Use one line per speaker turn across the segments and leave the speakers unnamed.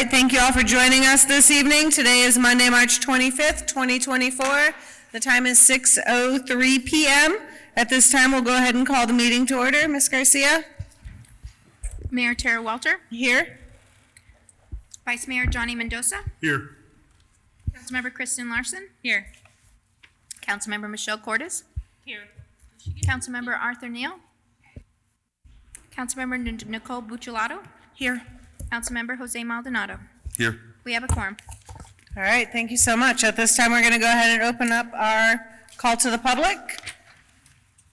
right, thank you all for joining us this evening. Today is Monday, March 25th, 2024. The time is 6:03 p.m. At this time, we'll go ahead and call the meeting to order. Ms. Garcia?
Mayor Tara Welter.
Here.
Vice Mayor Johnny Mendoza.
Here.
Councilmember Kristen Larson.
Here.
Councilmember Michelle Cordes.
Here.
Councilmember Arthur Neal. Councilmember Nicole Bucciolato.
Here.
Councilmember Jose Maldonado.
Here.
We have a quorum.
All right, thank you so much. At this time, we're going to go ahead and open up our call to the public.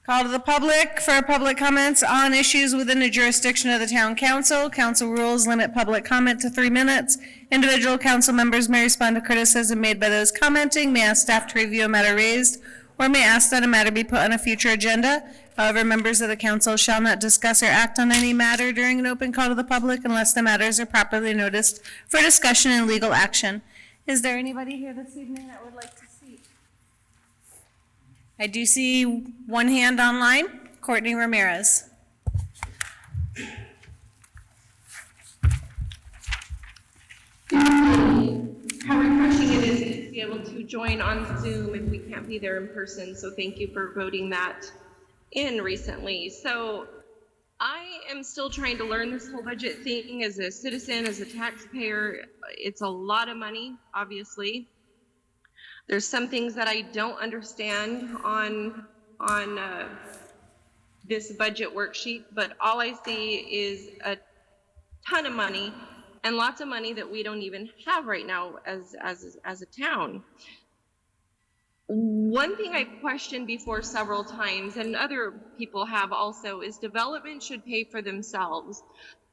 Call to the public for public comments on issues within the jurisdiction of the town council. Council rules limit public comment to 3 minutes. Individual council members may respond to criticism made by those commenting, may ask staff to review a matter raised, or may ask that a matter be put on a future agenda. However, members of the council shall not discuss or act on any matter during an open call to the public unless the matters are properly noticed for discussion and legal action. Is there anybody here this evening that would like to speak? I do see one hand online. Courtney Ramirez.
How refreshing it is to be able to join on Zoom if we can't be there in person. So thank you for voting that in recently. So I am still trying to learn this whole budget thing as a citizen, as a taxpayer. It's a lot of money, obviously. There's some things that I don't understand on this budget worksheet, but all I see is a ton of money and lots of money that we don't even have right now as a town. One thing I've questioned before several times, and other people have also, is development should pay for themselves.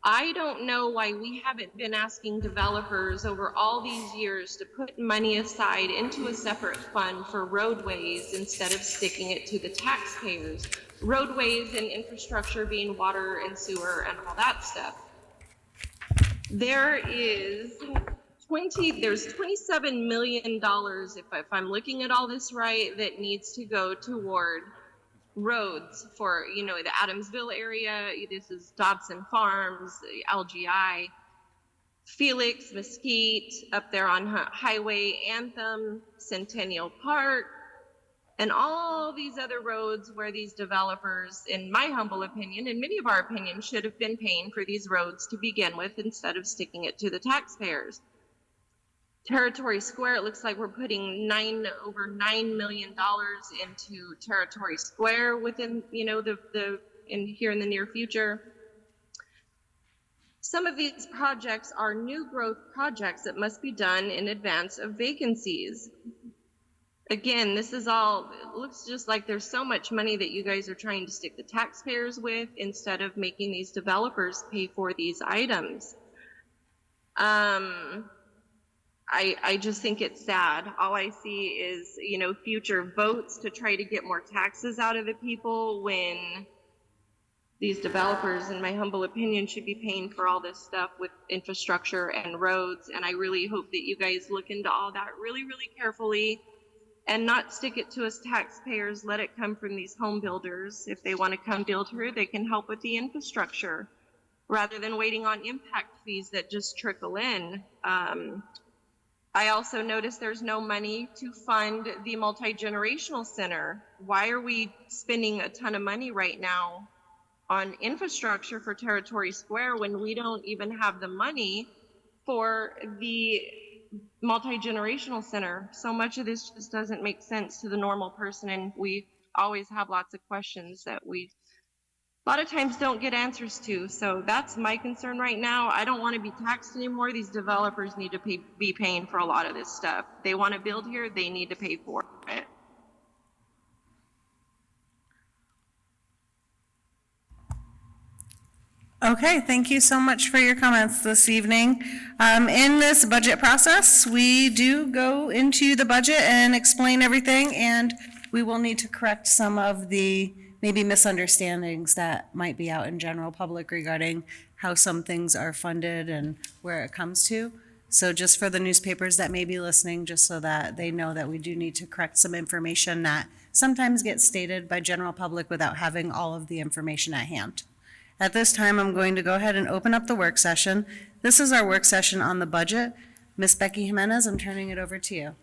I don't know why we haven't been asking developers over all these years to put money aside into a separate fund for roadways instead of sticking it to the taxpayers. Roadways and infrastructure being water and sewer and all that stuff. There's $27 million, if I'm looking at all this right, that needs to go toward roads for, the Adamsville area. This is Dobson Farms, LGI, Felix, Mesquite, up there on Highway Anthem, Centennial Park, and all these other roads where these developers, in my humble opinion, and many of our opinions, should have been paying for these roads to begin with instead of sticking it to the taxpayers. Territory Square, it looks like we're putting over $9 million into Territory Square within, here in the near future. Some of these projects are new growth projects that must be done in advance of vacancies. Again, this is all, it looks just like there's so much money that you guys are trying to stick the taxpayers with instead of making these developers pay for these items. I just think it's sad. All I see is, future votes to try to get more taxes out of the people when these developers, in my humble opinion, should be paying for all this stuff with infrastructure and roads. And I really hope that you guys look into all that really, really carefully and not stick it to us taxpayers. Let it come from these home builders. If they want to come build here, they can help with the infrastructure rather than waiting on impact fees that just trickle in. I also noticed there's no money to fund the multi-generational center. Why are we spending a ton of money right now on infrastructure for Territory Square when we don't even have the money for the multi-generational center? So much of this just doesn't make sense to the normal person, and we always have lots of questions that we a lot of times don't get answers to. So that's my concern right now. I don't want to be taxed anymore. These developers need to be paying for a lot of this stuff. They want to build here, they need to pay for it.
Okay, thank you so much for your comments this evening. In this budget process, we do go into the budget and explain everything, and we will need to correct some of the maybe misunderstandings that might be out in general public regarding how some things are funded and where it comes to. So just for the newspapers that may be listening, just so that they know that we do need to correct some information that sometimes gets stated by general public without having all of the information at hand. At this time, I'm going to go ahead and open up the work session. This is our work session on the budget. Ms. Becky Jimenez, I'm turning it over to you.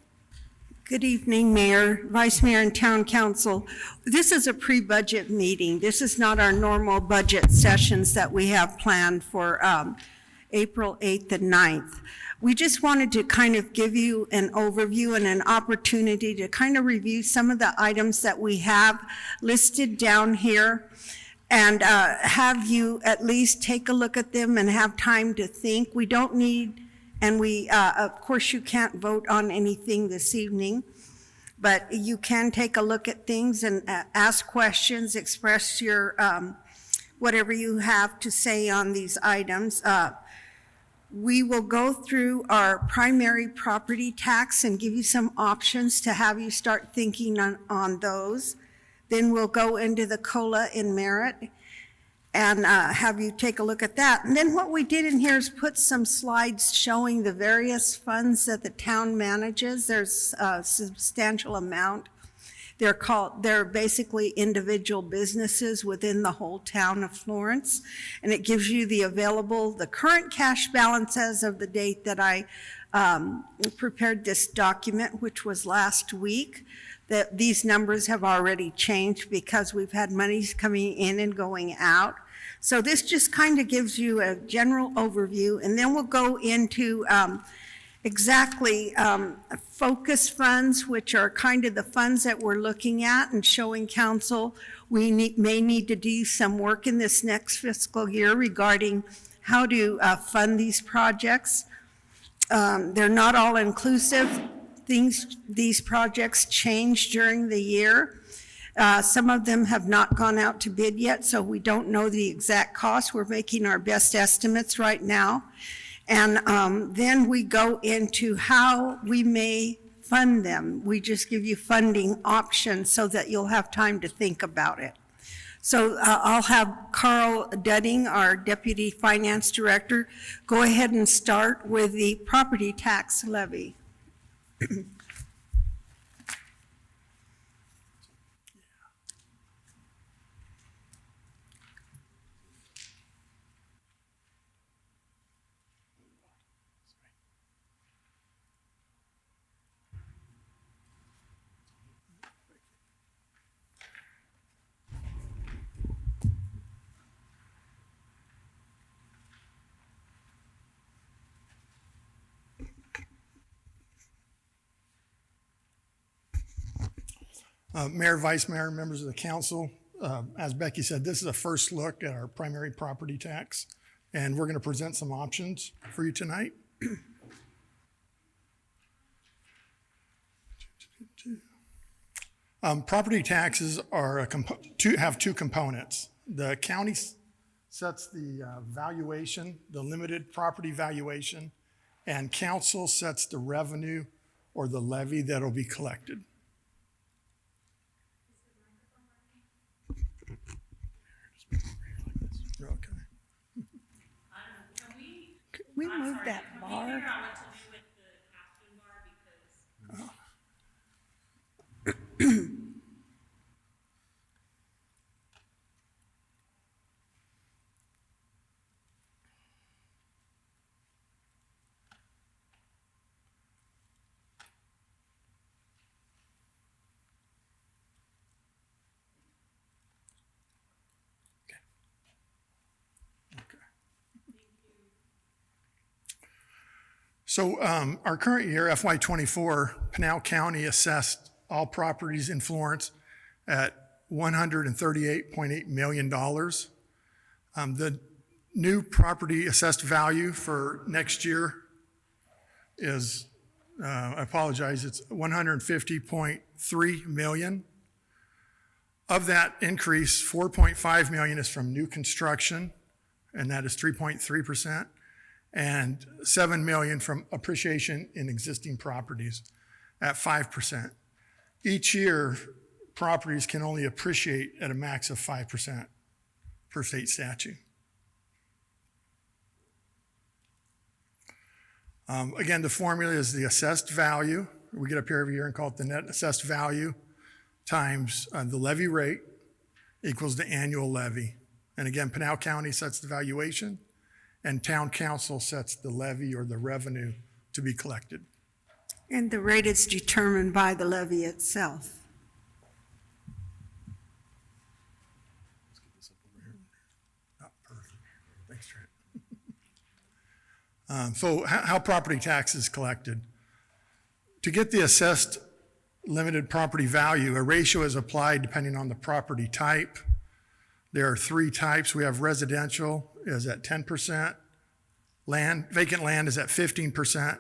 Good evening, Mayor, Vice Mayor, and Town Council. This is a pre-budget meeting. This is not our normal budget sessions that we have planned for April 8th and 9th. We just wanted to kind of give you an overview and an opportunity to kind of review some of the items that we have listed down here and have you at least take a look at them and have time to think. We don't need, and of course, you can't vote on anything this evening, but you can take a look at things and ask questions, express your, whatever you have to say on these items. We will go through our primary property tax and give you some options to have you start thinking on those. Then we'll go into the COLA in merit and have you take a look at that. And then what we did in here is put some slides showing the various funds that the town manages. There's a substantial amount. They're basically individual businesses within the whole town of Florence. And it gives you the current cash balance as of the date that I prepared this document, which was last week. That these numbers have already changed because we've had monies coming in and going out. So this just kind of gives you a general overview, and then we'll go into exactly focus funds, which are kind of the funds that we're looking at and showing council we may need to do some work in this next fiscal year regarding how to fund these projects. They're not all inclusive. These projects change during the year. Some of them have not gone out to bid yet, so we don't know the exact cost. We're making our best estimates right now. And then we go into how we may fund them. We just give you funding options so that you'll have time to think about it. So I'll have Carl Dudding, our Deputy Finance Director, go ahead and start with the property tax levy.
Mayor, Vice Mayor, members of the council, as Becky said, this is a first look at our primary property tax, and we're going to present some options for you tonight. Property taxes are have two components. The county sets the valuation, the limited property valuation, and council sets the revenue or the levy that'll be collected. Okay.
Can we move that bar?
Figure out what to do with the caption bar because
So our current year, FY24, Pinal County assessed all properties in Florence at $138.8 million. The new property assessed value for next year is, I apologize, it's $150.3 million. Of that increase, $4.5 million is from new construction, and that is 3.3%. And $7 million from appreciation in existing properties at 5%. Each year, properties can only appreciate at a max of 5% per state statute. Again, the formula is the assessed value. We get up here every year and call it the net assessed value times the levy rate equals the annual levy And again, Pinal County sets the valuation, and town council sets the levy or the revenue to be collected.
And the rate is determined by the levy itself.
Not perfect. Thanks, Trent. So how property tax is collected? To get the assessed limited property value, a ratio is applied depending on the property type. There are three types. We have residential is at 10%, vacant land is at 15%,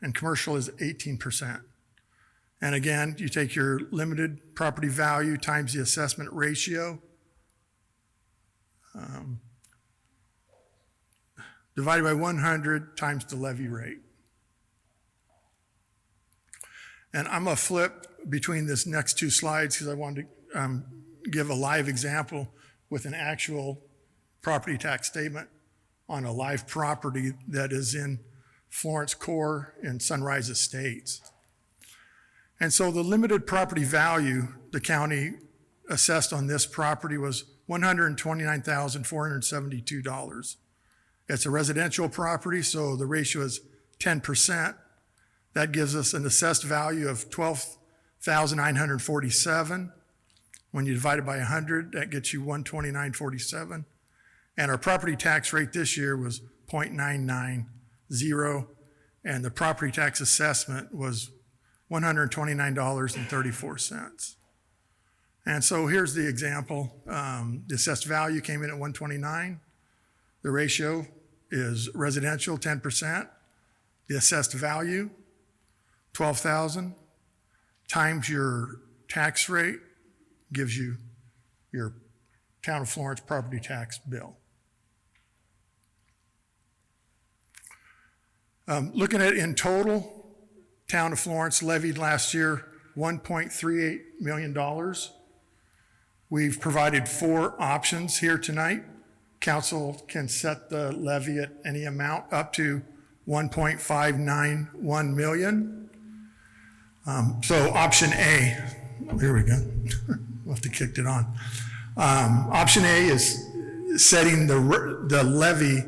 and commercial is 18%. And again, you take your limited property value times the assessment ratio, divided by 100 times the levy rate. And I'm going to flip between this next two slides because I wanted to give a live example with an actual property tax statement on a live property that is in Florence Core in Sunrise Estates. And so the limited property value the county assessed on this property was $129,472. It's a residential property, so the ratio is 10%. That gives us an assessed value of $12,947. When you divide it by 100, that gets you $129.47. And our property tax rate this year was 0.990, and the property tax assessment was $129.34. And so here's the example. The assessed value came in at 129. The ratio is residential 10%. The assessed value, 12,000 times your tax rate gives you your Town of Florence property tax bill. Looking at it in total, Town of Florence levied last year $1.38 million. We've provided 4 options here tonight. Council can set the levy at any amount up to $1.591 million. So option A, here we go. We'll have to kick it on. Option A is setting the levy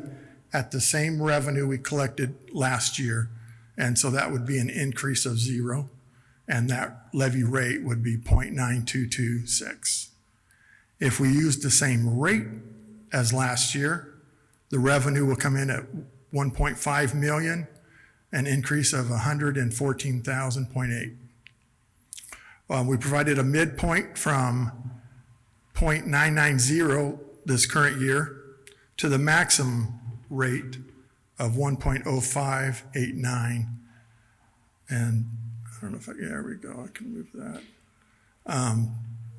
at the same revenue we collected last year. And so that would be an increase of 0. And that levy rate would be 0.9226. If we use the same rate as last year, the revenue will come in at 1.5 million, an increase of 114,000.8. We provided a midpoint from 0.990 this current year to the maximum rate of 1.0589. And I don't know if there we go, I can move that.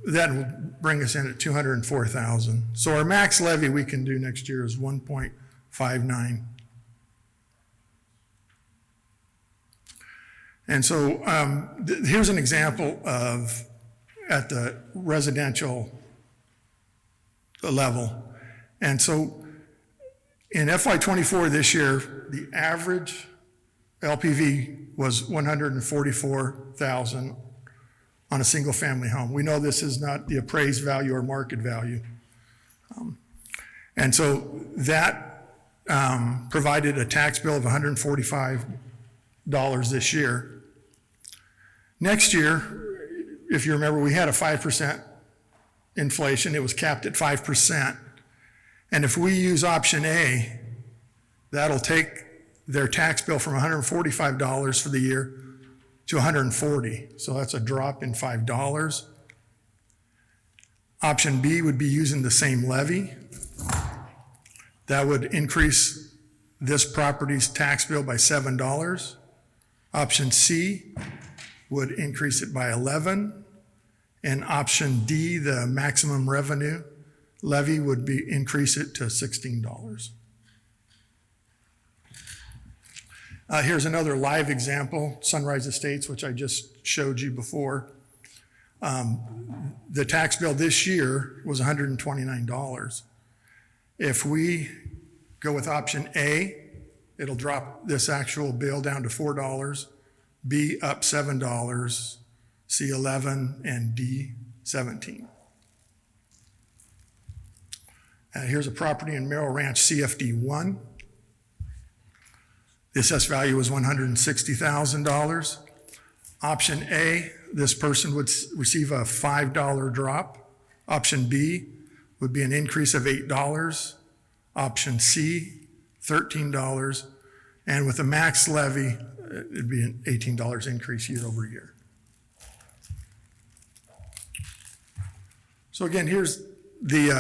That will bring us in at 204,000. So our max levy we can do next year is 1.59. And so here's an example of at the residential level. And so in FY24 this year, the average LPV was 144,000 on a single family home. We know this is not the appraised value or market value. And so that provided a tax bill of $145 this year. Next year, if you remember, we had a 5% inflation. It was capped at 5%. And if we use option A, that'll take their tax bill from $145 for the year to $140. So that's a drop in $5. Option B would be using the same levy. That would increase this property's tax bill by $7. Option C would increase it by 11. And option D, the maximum revenue levy, would be increase it to $16. Here's another live example, Sunrise Estates, which I just showed you before. The tax bill this year was $129. If we go with option A, it'll drop this actual bill down to $4, B up $7, C 11, and D 17. Here's a property in Merrill Ranch, CFD 1. The assessed value was $160,000. Option A, this person would receive a $5 drop. Option B would be an increase of $8. Option C, $13. And with a max levy, it'd be an $18 increase year over year. So again, here's the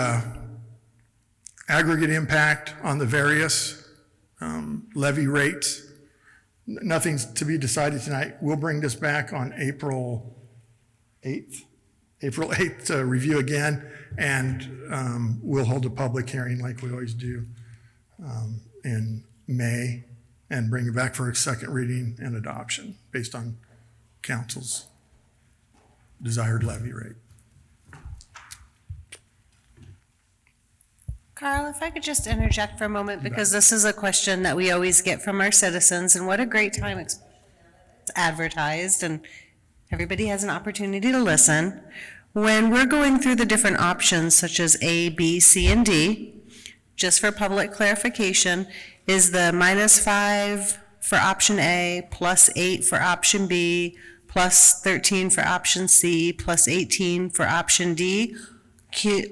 aggregate impact on the various levy rates. Nothing's to be decided tonight. We'll bring this back on April 8th to review again, and we'll hold a public hearing like we always do in May and bring it back for a second reading and adoption based on council's desired levy rate.
Carl, if I could just interject for a moment, because this is a question that we always get from our citizens, and what a great time it's advertised, and everybody has an opportunity to listen. When we're going through the different options, such as A, B, C, and D, just for public clarification, is the -5 for option A, +8 for option B, +13 for option C, +18 for option D,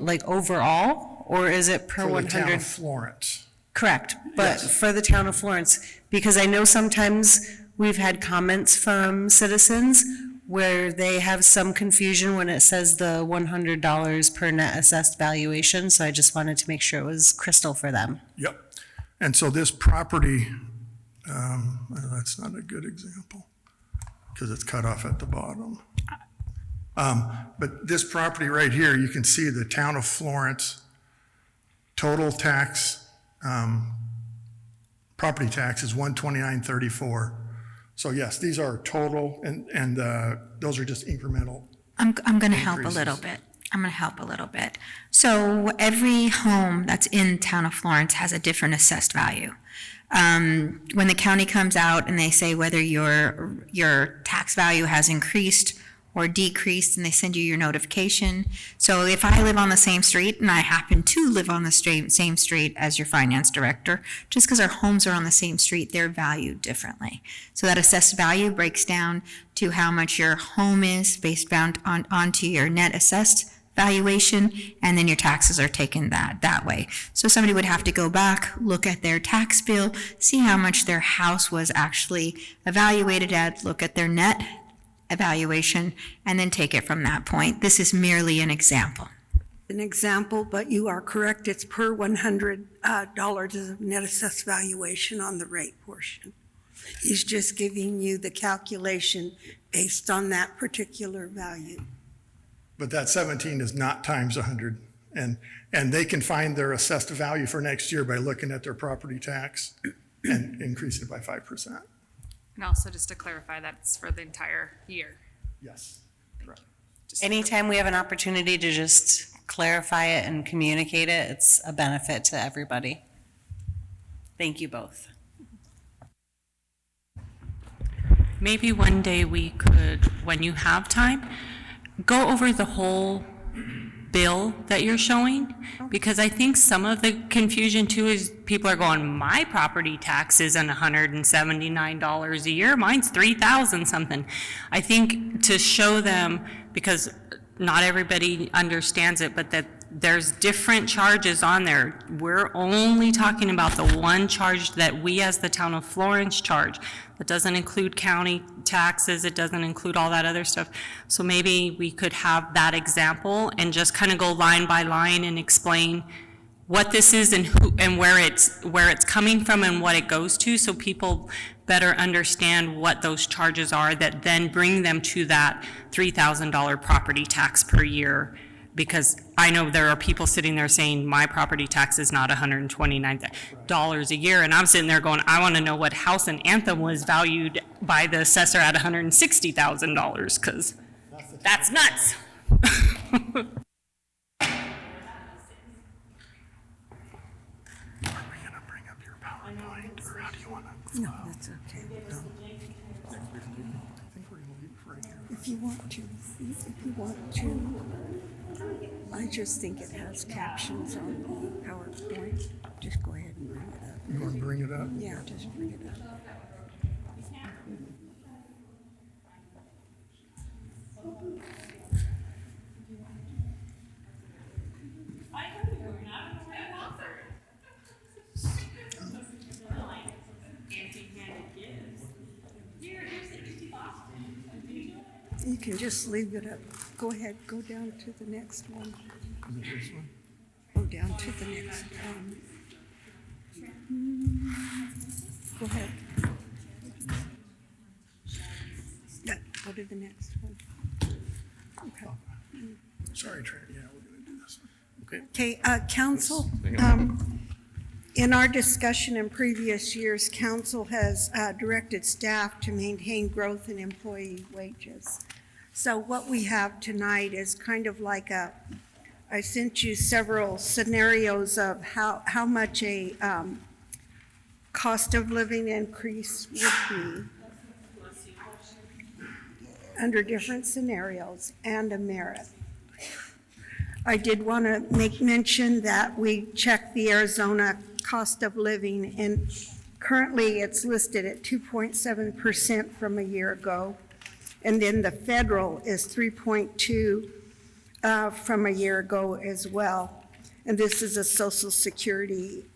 like overall? Or is it per
For
100?
the town of Florence.
Correct, but
Yes.
for the town of Florence, because I know sometimes we've had comments from citizens where they have some confusion when it says the $100 per net assessed valuation, so I just wanted to make sure it was crystal for them.
Yep. And so this property, that's not a good example because it's cut off at the bottom. But this property right here, you can see the town of Florence, total tax, property tax is $129.34. So yes, these are total, and those are just incremental.
I'm going to help a little
Increases.
bit. I'm going to help a little bit. So every home that's in town of Florence has a different assessed value. When the county comes out and they say whether your tax value has increased or decreased, and they send you your notification. So if I live on the same street, and I happen to live on the same street as your finance director, just because our homes are on the same street, they're valued differently. So that assessed value breaks down to how much your home is based onto your net assessed valuation, and then your taxes are taken that way. So somebody would have to go back, look at their tax bill, see how much their house was actually evaluated at, look at their net evaluation, and then take it from that point. This is merely an example.
An example, but you are correct, it's per $100 of net assessed valuation on the rate portion. He's just giving you the calculation based on that particular value.
But that 17 is not times 100. And they can find their assessed value for next year by looking at their property tax and increase it by 5%.
And also just to clarify, that's for the entire year.
Yes. Correct.
Anytime we have an opportunity to just clarify it and communicate it, it's a benefit to everybody. Thank you both.
Maybe one day we could, when you have time, go over the whole bill that you're showing, because I think some of the confusion too is people are going, my property tax isn't $179 a year, mine's $3,000 something. I think to show them, because not everybody understands it, but that there's different charges on there. We're only talking about the one charge that we as the town of Florence charge. It doesn't include county taxes, it doesn't include all that other stuff. So maybe we could have that example and just kind of go line by line and explain what this is and who and where it's coming from and what it goes to, so people better understand what those charges are that then bring them to that $3,000 property tax per year. Because I know there are people sitting there saying, my property tax is not $129 a year. And I'm sitting there going, I want to know what house in Anthem was valued by the assessor at $160,000, because that's nuts.
Are we going to bring up your PowerPoint, or how do you want to?
No, that's okay. No.
I think we're going to leave it right here.
If you want to, if you want to. I just think it has captions on the PowerPoint. Just go ahead and bring it up.
You want to bring it up?
Yeah, just bring it up. You can just leave it up. Go ahead, go down to the next one.
This one?
Go down to the next one. Go ahead. Yeah, go to the next one. Okay.
Sorry, Trent, yeah, we're gonna do this one. Okay.
Okay, council, in our discussion in previous years, council has directed staff to maintain growth in employee wages. So what we have tonight is kind of like I sent you several scenarios of how much a cost of living increase would be under different scenarios and a merit. I did want to make mention that we checked the Arizona cost of living, and currently it's listed at 2.7% from a year ago. And then the federal is 3.2 from a year ago as well. And this is a Social Security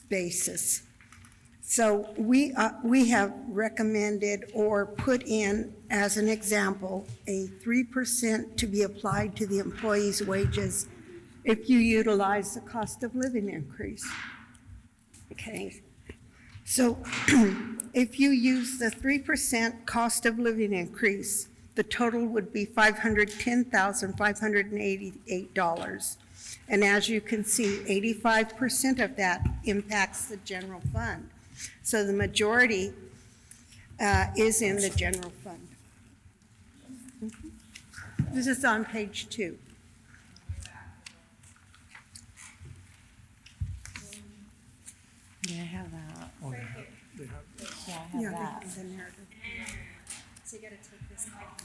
basis. So we have recommended or put in, as an example, a 3% to be applied to the employee's wages if you utilize the cost of living increase. Okay, so if you use the 3% cost of living increase, the total would be $510,588. And as you can see, 85% of that impacts the general fund. So the majority is in the general fund. This is on page 2.
Yeah, I have that.
Oh, they have-
Yeah, I
Yeah,
have that.
the narrative.
So you gotta take this out.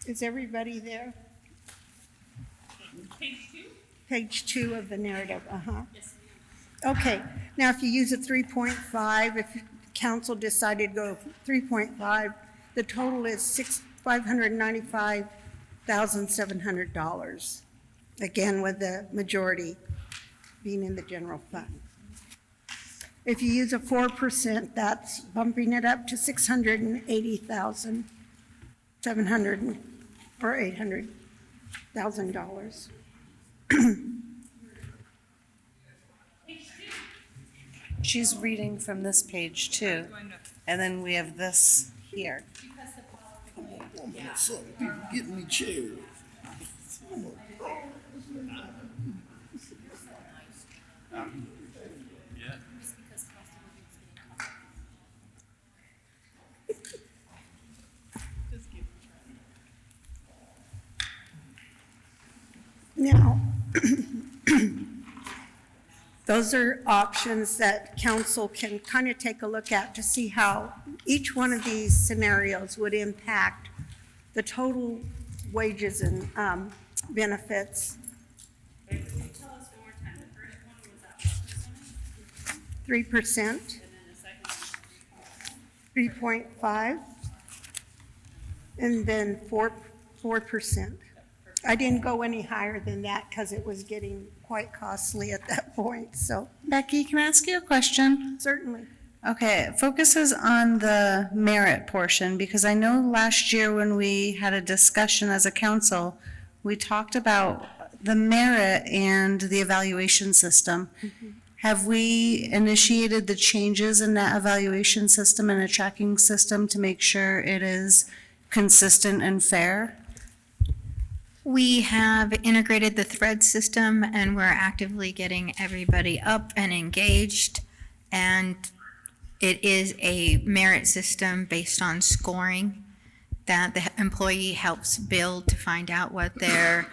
Is everybody there?
Page 2?
Page 2 of the narrative, Okay, now if you use a 3.5, if council decided to go 3.5, the total is $595,700. Again, with the majority being in the general fund. If you use a 4%, that's bumping it up to $680,700 or $800,000.
She's reading from this page too, and then we have this here.
Getting me chairs.
Now, those are options that council can kind of take a look at to see how each one of these scenarios would impact the total wages and benefits.
Tell us one more time. The first one was at what
3%,
percentage? And then the second one?
3.5, and then 4%. I didn't go any higher than that because it was getting quite costly at that point, so
Becky, can I ask you a question?
certainly.
Okay, it focuses on the merit portion, because I know last year when we had a discussion as a council, we talked about the merit and the evaluation system. Have we initiated the changes in that evaluation system and a tracking system to make sure it is consistent and fair?
We have integrated the thread system, and we're actively getting everybody up and engaged. And it is a merit system based on scoring that the employee helps build to find out what their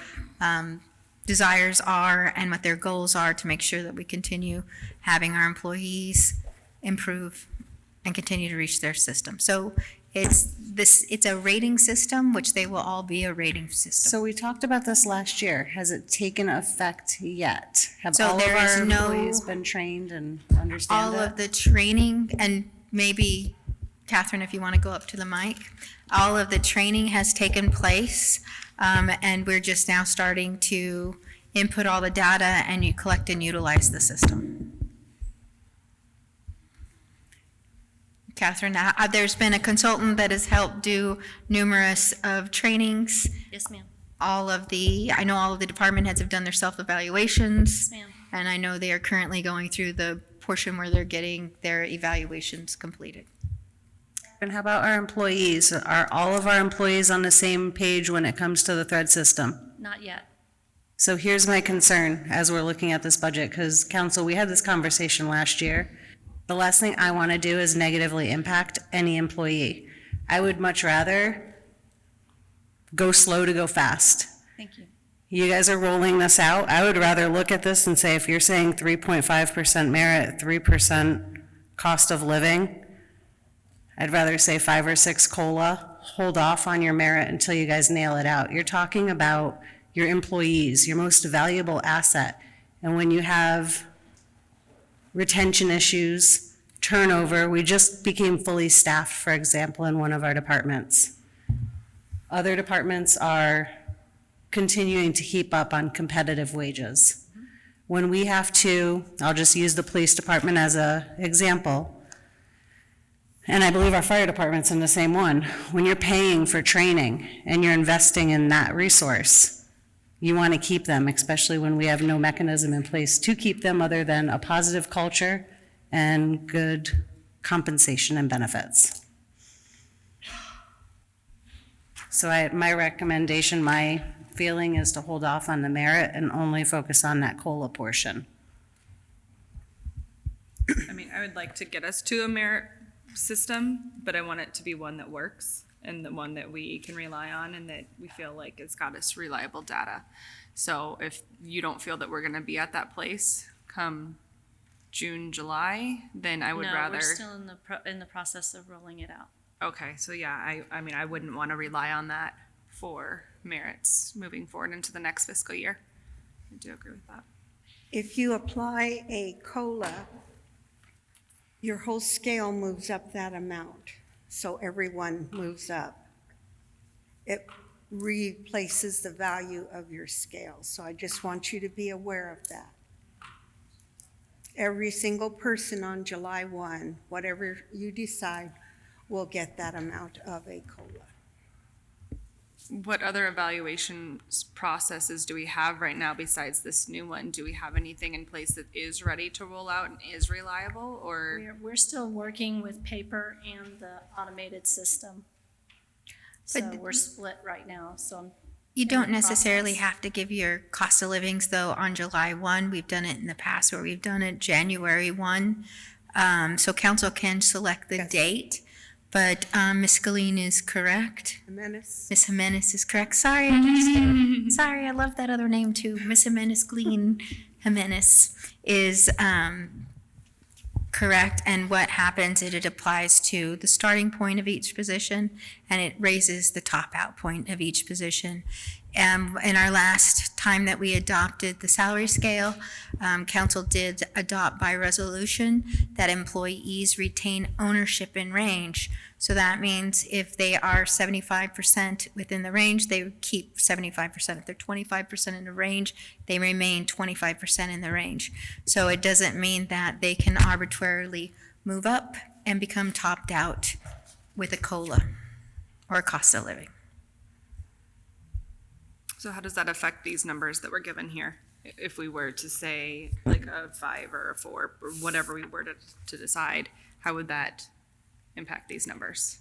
desires are and what their goals are, to make sure that we continue having our employees improve and continue to reach their system. So it's a rating system, which they will all be a rating system.
So we talked about this last year. Has it taken effect yet? Have
So
all of
there is
our
no-
employees been trained and understand
All
it?
of the training, and maybe, Catherine, if you want to go up to the mic, all of the training has taken place, and we're just now starting to input all the data and you collect and utilize the system. Catherine, there's been a consultant that has helped do numerous of trainings.
Yes, ma'am.
I know all of the department heads have done their self-evaluations.
Yes, ma'am.
And I know they are currently going through the portion where they're getting their evaluations completed.
And how about our employees? Are all of our employees on the same page when it comes to the thread system?
Not yet.
So here's my concern as we're looking at this budget, because council, we had this conversation last year. The last thing I want to do is negatively impact any employee. I would much rather go slow to go fast.
Thank you.
You guys are rolling this out. I would rather look at this and say, if you're saying 3.5% merit, 3% cost of living, I'd rather say 5 or 6 COLA. Hold off on your merit until you guys nail it out. You're talking about your employees, your most valuable asset. And when you have retention issues, turnover, we just became fully staffed, for example, in one of our departments. Other departments are continuing to keep up on competitive wages. When we have to, I'll just use the police department as an example, and I believe our fire department's in the same one. When you're paying for training and you're investing in that resource, you want to keep them, especially when we have no mechanism in place to keep them other than a positive culture and good compensation and benefits. So my recommendation, my feeling is to hold off on the merit and only focus on that COLA portion.
I mean, I would like to get us to a merit system, but I want it to be one that works and the one that we can rely on and that we feel like it's got us reliable data. So if you don't feel that we're gonna be at that place come June, July, then I would
No,
rather.
we're still in the process of rolling it out.
Okay, so yeah, I mean, I wouldn't want to rely on that for merits moving forward into the next fiscal year. I do agree with that.
If you apply a COLA, your whole scale moves up that amount, so everyone moves up. It replaces the value of your scale, so I just want you to be aware of that. Every single person on July 1, whatever you decide, will get that amount of a COLA.
What other evaluation processes do we have right now besides this new one? Do we have anything in place that is ready to roll out and is reliable, or?
We're still working with paper and the automated system. So
But-
we're split right now, so I'm.
You
in
don't
the
necessarily
process.
have to give your cost of livings, though, on July 1. We've done it in the past where we've done it January 1. So council can select the
Yes.
date, but Ms. Scalene is correct.
Jimenez?
Ms. Jimenez is correct. Sorry, I just, sorry, I love that other name too. Ms. Jimenez Glean Jimenez is correct. And what happens is it applies to the starting point of each position and it raises the top out point of each position. In our last time that we adopted the salary scale, council did adopt by resolution that employees retain ownership in range. So that means if they are 75% within the range, they would keep 75%. If they're 25% in the range, they remain 25% in the range. So it doesn't mean that they can arbitrarily move up and become topped out with a COLA or a cost of living.
So how does that affect these numbers that were given here? If we were to say like a 5 or a 4, or whatever we were to decide, how would that impact these numbers?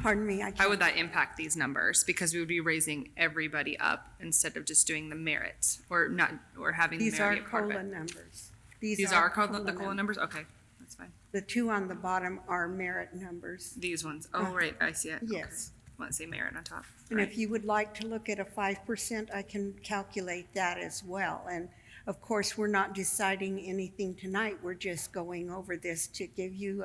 Pardon me, I
How
can't.
would that impact these numbers? Because we would be raising everybody up instead of just doing the merit or not, or having the
These are
merit be part of
COLA
it.
numbers.
These are the COLA numbers? Okay, that's fine.
The two on the bottom are merit numbers.
These ones. Oh, right, I see it. Okay.
Yes.
Want to say merit on top.
And
Right.
if you would like to look at a 5%, I can calculate that as well. And of course, we're not deciding anything tonight. We're just going over this to give you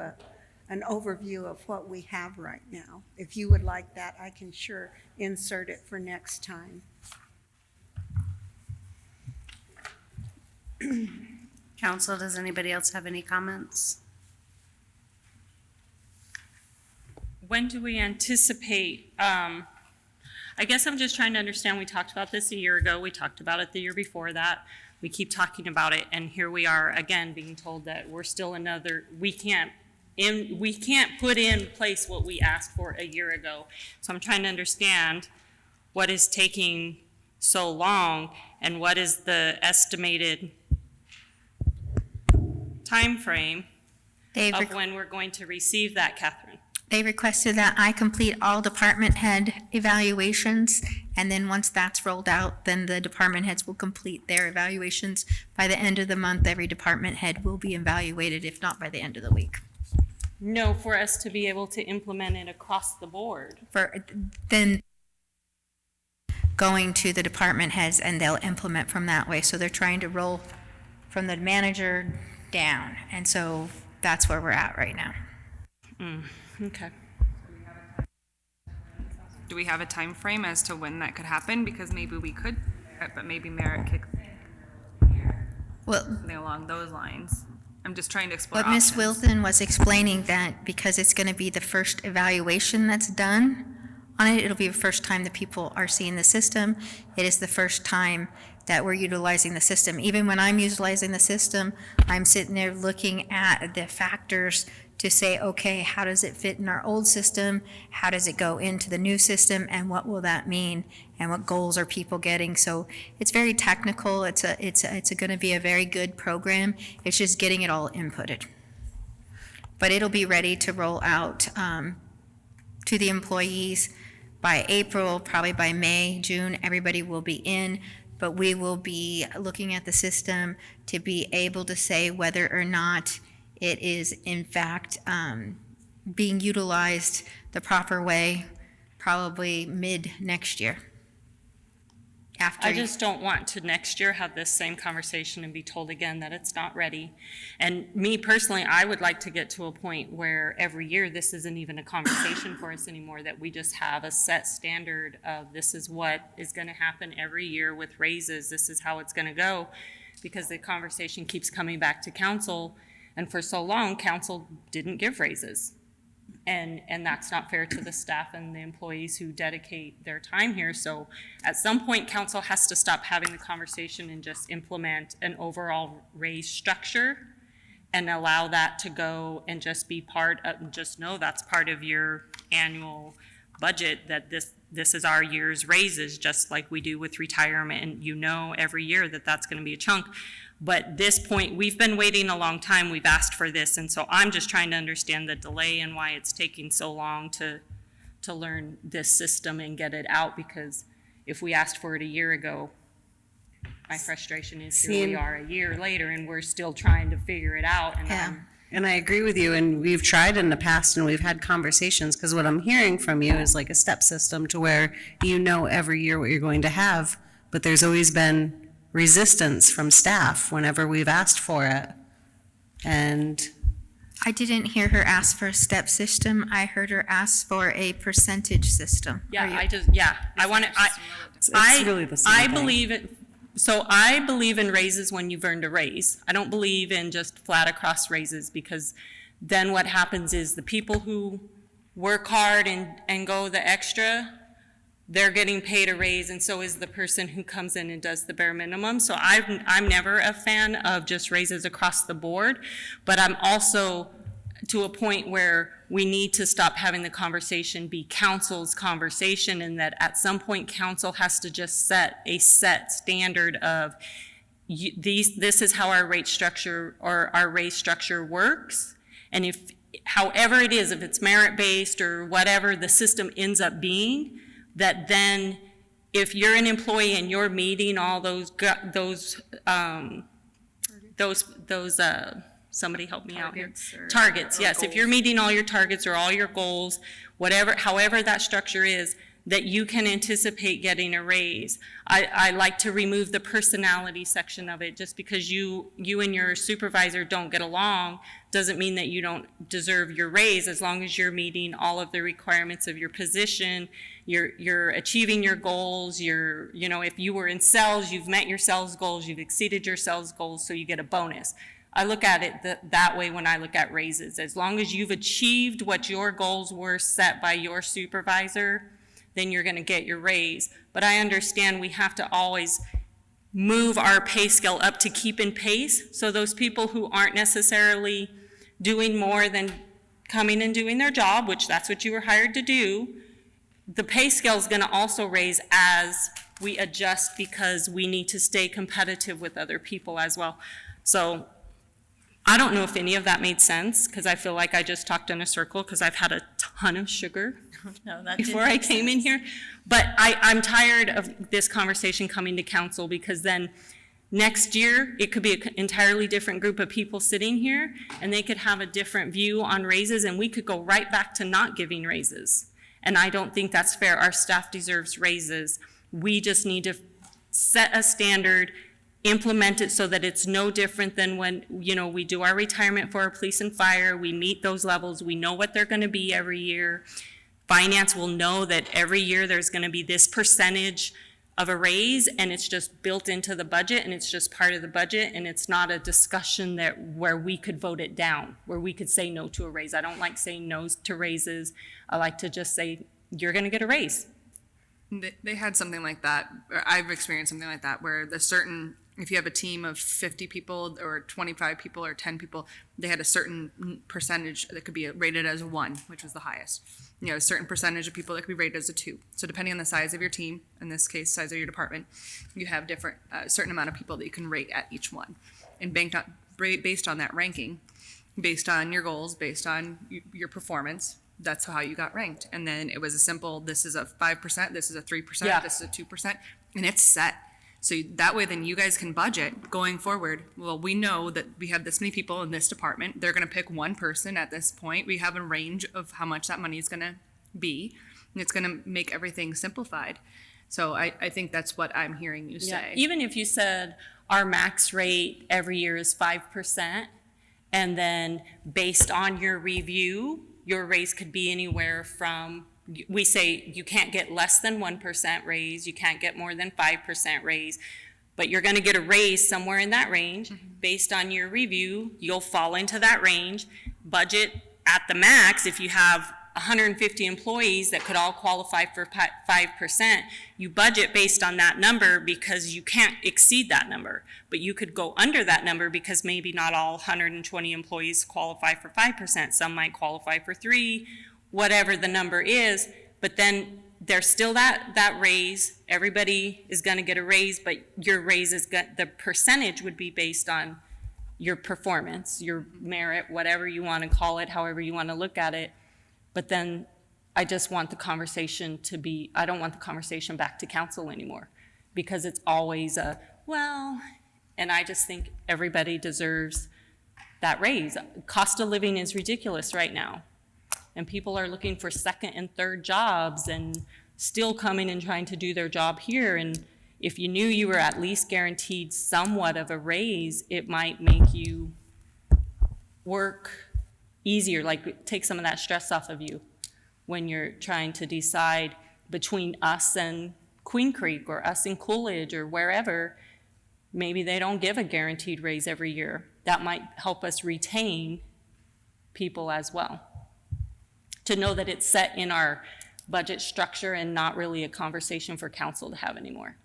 an overview of what we have right now. If you would like that, I can sure insert it for next time.
Council, does anybody else have any comments?
When do we anticipate, I guess I'm just trying to understand, we talked about this a year ago, we talked about it the year before that, we keep talking about it, and here we are again being told that we're still we can't put in place what we asked for a year ago. So I'm trying to understand what is taking so long and what is the estimated time frame of when we're going to receive that, Catherine.
They requested that I complete all department head evaluations, and then once that's rolled out, then the department heads will complete their evaluations. By the end of the month, every department head will be evaluated, if not by the end of the week.
No, for us to be able to implement it across the board.
Then going to the department heads, and they'll implement from that way. So they're trying to roll from the manager down, and so that's where we're at right now.
Okay.
Do we have a time frame as to when that could happen? Because maybe we could, but maybe merit kicks
Well,
something along those lines. I'm just trying to explore
what Ms.
options.
Wilson was explaining, that because it's going to be the first evaluation that's done on it, it'll be the first time that people are seeing the system. It is the first time that we're utilizing the system. Even when I'm utilizing the system, I'm sitting there looking at the factors to say, okay, how does it fit in our old system? How does it go into the new system? And what will that mean? And what goals are people getting? So it's very technical. It's going to be a very good program. It's just getting it all inputted. But it'll be ready to roll out to the employees by April, probably by May, June. Everybody will be in, but we will be looking at the system to be able to say whether or not it is in fact being utilized the proper way, probably mid next year.
I just don't want to next year have this same conversation and be told again that it's not ready. And me personally, I would like to get to a point where every year this isn't even a conversation for us anymore, that we just have a set standard of this is what is going to happen every year with raises, this is how it's going to go, because the conversation keeps coming back to council. And for so long, council didn't give raises. And that's not fair to the staff and the employees who dedicate their time here. So at some point, council has to stop having the conversation and just implement an overall raise structure and allow that to go and just be part of, just know that's part of your annual budget, that this is our year's raises, just like we do with retirement. And you know every year that that's going to be a chunk. But this point, we've been waiting a long time, we've asked for this, and so I'm just trying to understand the delay and why it's taking so long to learn this system and get it out, because if we asked for it a year ago, my frustration is here we are a year later and we're still trying to figure it out. And
And I agree with you, and we've tried in the past and we've had conversations, because what I'm hearing from you is like a step system to where you know every year what you're going to have, but there's always been resistance from staff whenever we've asked for it. And
I didn't hear her ask for a step system. I heard her ask for a percentage system.
I want to,
it's really the same
I
thing.
believe it. So I believe in raises when you've earned a raise. I don't believe in just flat across raises, because then what happens is the people who work hard and go the extra, they're getting paid a raise, and so is the person who comes in and does the bare minimum. So I'm never a fan of just raises across the board, but I'm also to a point where we need to stop having the conversation be council's conversation, and that at some point council has to just set a set standard of this is how our rate structure or our raise structure works. And if, however it is, if it's merit-based or whatever the system ends up being, that then if you're an employee and you're meeting all those somebody help me out here. Targets, yes. If you're meeting all your targets or all your goals, whatever, however that structure is, that you can anticipate getting a raise. I like to remove the personality section of it. Just because you and your supervisor don't get along doesn't mean that you don't deserve your raise, as long as you're meeting all of the requirements of your position, you're achieving your goals, if you were in sales, you've met your sales goals, you've exceeded your sales goals, so you get a bonus. I look at it that way when I look at raises. As long as you've achieved what your goals were set by your supervisor, then you're gonna get your raise. But I understand we have to always move our pay scale up to keep in pace. So those people who aren't necessarily doing more than coming and doing their job, which that's what you were hired to do, the pay scale is gonna also raise as we adjust, because we need to stay competitive with other people as well. So I don't know if any of that made sense, because I feel like I just talked in a circle, because I've had a ton of sugar
No, that
before I came in here. But I'm tired of this conversation coming to council, because then next year, it could be an entirely different group of people sitting here, and they could have a different view on raises, and we could go right back to not giving raises. And I don't think that's fair. Our staff deserves raises. We just need to set a standard, implement it so that it's no different than when, we do our retirement for our police and fire. We meet those levels. We know what they're going to be every year. Finance will know that every year there's going to be this percentage of a raise, and it's just built into the budget, and it's just part of the budget, and it's not a discussion where we could vote it down, where we could say no to a raise. I don't like saying no to raises. I like to just say, you're going to get a raise.
They had something like that, or I've experienced something like that, where if you have a team of 50 people or 25 people or 10 people, they had a certain percentage that could be rated as a 1, which was the highest. A certain percentage of people that could be rated as a 2. So depending on the size of your team, in this case, size of your department, you have different, certain amount of people that you can rate at each one. And based on that ranking, based on your goals, based on your performance, that's how you got ranked. And then it was a simple, this is a 5%, this is a 3%,
Yeah.
this is a 2%, and it's set. So that way then you guys can budget going forward. Well, we know that we have this many people in this department. They're gonna pick one person at this point. We have a range of how much that money is gonna be, and it's gonna make everything simplified. So I think that's what I'm hearing you say.
Even if you said our max rate every year is 5%, and then based on your review, your raise could be anywhere from, we say you can't get less than 1% raise, you can't get more than 5% raise, but you're gonna get a raise somewhere in that range. Based on your review, you'll fall into that range. Budget at the max, if you have 150 employees that could all qualify for 5%, you budget based on that number because you can't exceed that number. But you could go under that number because maybe not all 120 employees qualify for 5%. Some might qualify for 3%, whatever the number is, but then there's still that raise. Everybody is gonna get a raise, but your raise the percentage would be based on your performance, your merit, whatever you wanna call it, however you wanna look at it. But then I just want the conversation to be, I don't want the conversation back to council anymore, because it's always and I just think everybody deserves that raise. Cost of living is ridiculous right now. And people are looking for second and third jobs and still coming and trying to do their job here. And if you knew you were at least guaranteed somewhat of a raise, it might make you work easier, like take some of that stress off of you when you're trying to decide between us and Queen Creek or us and Coolidge or wherever. Maybe they don't give a guaranteed raise every year. That might help us retain people as well. To know that it's set in our budget structure and not really a conversation for council to have anymore.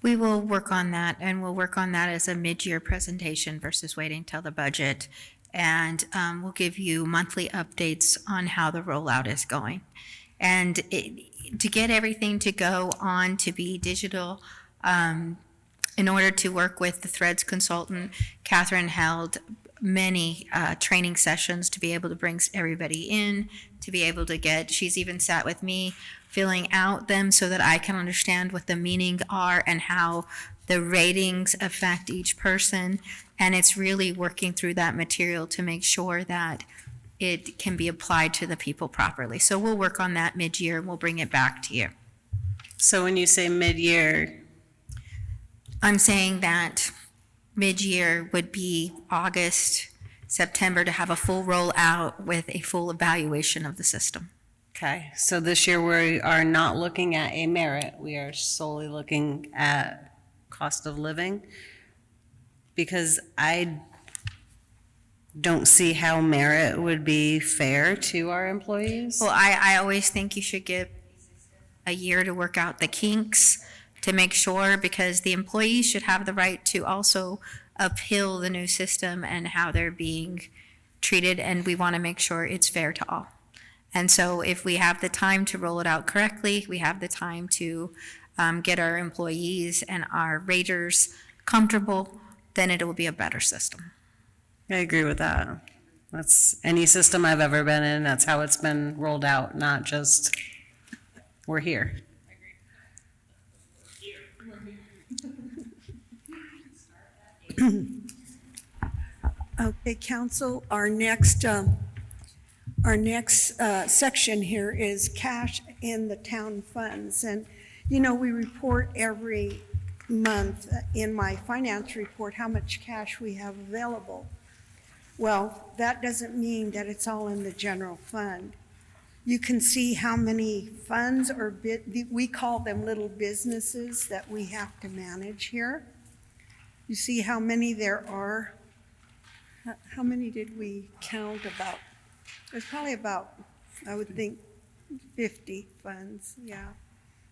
We will work on that, and we'll work on that as a mid-year presentation versus waiting till the budget. And we'll give you monthly updates on how the rollout is going. And to get everything to go on to be digital, in order to work with the Threads consultant, Catherine held many training sessions to be able to bring everybody in, to be able to she's even sat with me filling out them so that I can understand what the meaning are and how the ratings affect each person. And it's really working through that material to make sure that it can be applied to the people properly. So we'll work on that mid-year and we'll bring it back to you.
So when you say mid-year,
I'm saying that mid-year would be August, September to have a full rollout with a full evaluation of the system.
okay, so this year we are not looking at a merit, we are solely looking at cost of living? Because I don't see how merit would be fair to our employees.
Well, I always think you should give a year to work out the kinks to make sure, because the employees should have the right to also appeal the new system and how they're being treated, and we want to make sure it's fair to all. And so if we have the time to roll it out correctly, we have the time to get our employees and our raters comfortable, then it will be a better system.
I agree with that. That's any system I've ever been in, that's how it's been rolled out, not just, we're here.
Okay, council, our next section here is cash in the town funds. And, you know, we report every month in my finance report how much cash we have available. Well, that doesn't mean that it's all in the general fund. You can see how many funds or we call them little businesses that we have to manage here. You see how many there are. How many did we count? About, there's probably about, I would think, 50 funds, yeah.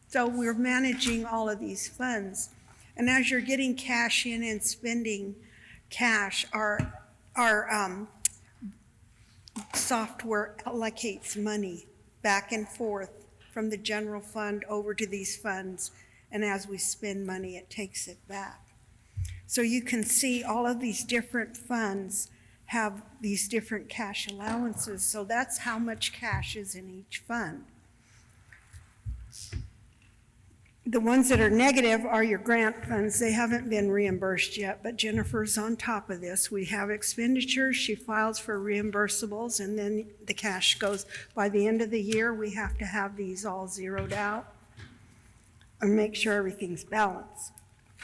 So we're managing all of these funds. And as you're getting cash in and spending cash, our software allocates money back and forth from the general fund over to these funds. And as we spend money, it takes it back. So you can see all of these different funds have these different cash allowances. So that's how much cash is in each fund. The ones that are negative are your grant funds. They haven't been reimbursed yet, but Jennifer's on top of this. We have expenditures. She files for reimbursables, and then the cash goes. By the end of the year, we have to have these all zeroed out and make sure everything's balanced.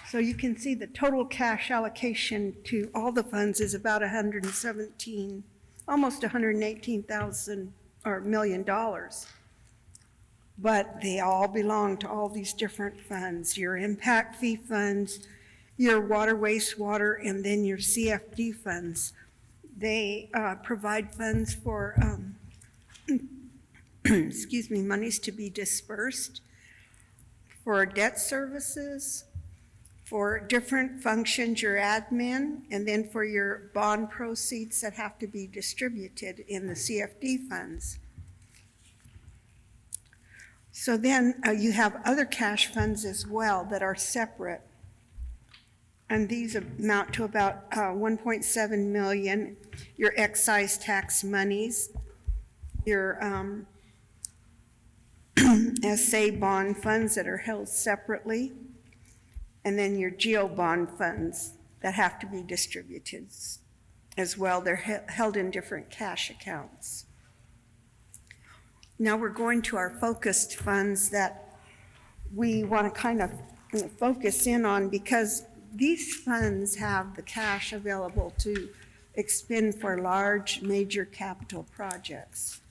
So you can see the total cash allocation to all the funds is about 117, almost 118,000 or $1 million. But they all belong to all these different funds, your impact fee funds, your water, wastewater, and then your CFD funds. They provide funds for, excuse me, monies to be dispersed for debt services, for different functions, your admin, and then for your bond proceeds that have to be distributed in the CFD funds. So then you have other cash funds as well that are separate. And these amount to about 1.7 million, your excise tax monies, your SA bond funds that are held separately, and then your GEO bond funds that have to be distributed as well. They're held in different cash accounts. Now we're going to our focused funds that we want to kind of focus in on, because these funds have the cash available to expend for large major capital projects.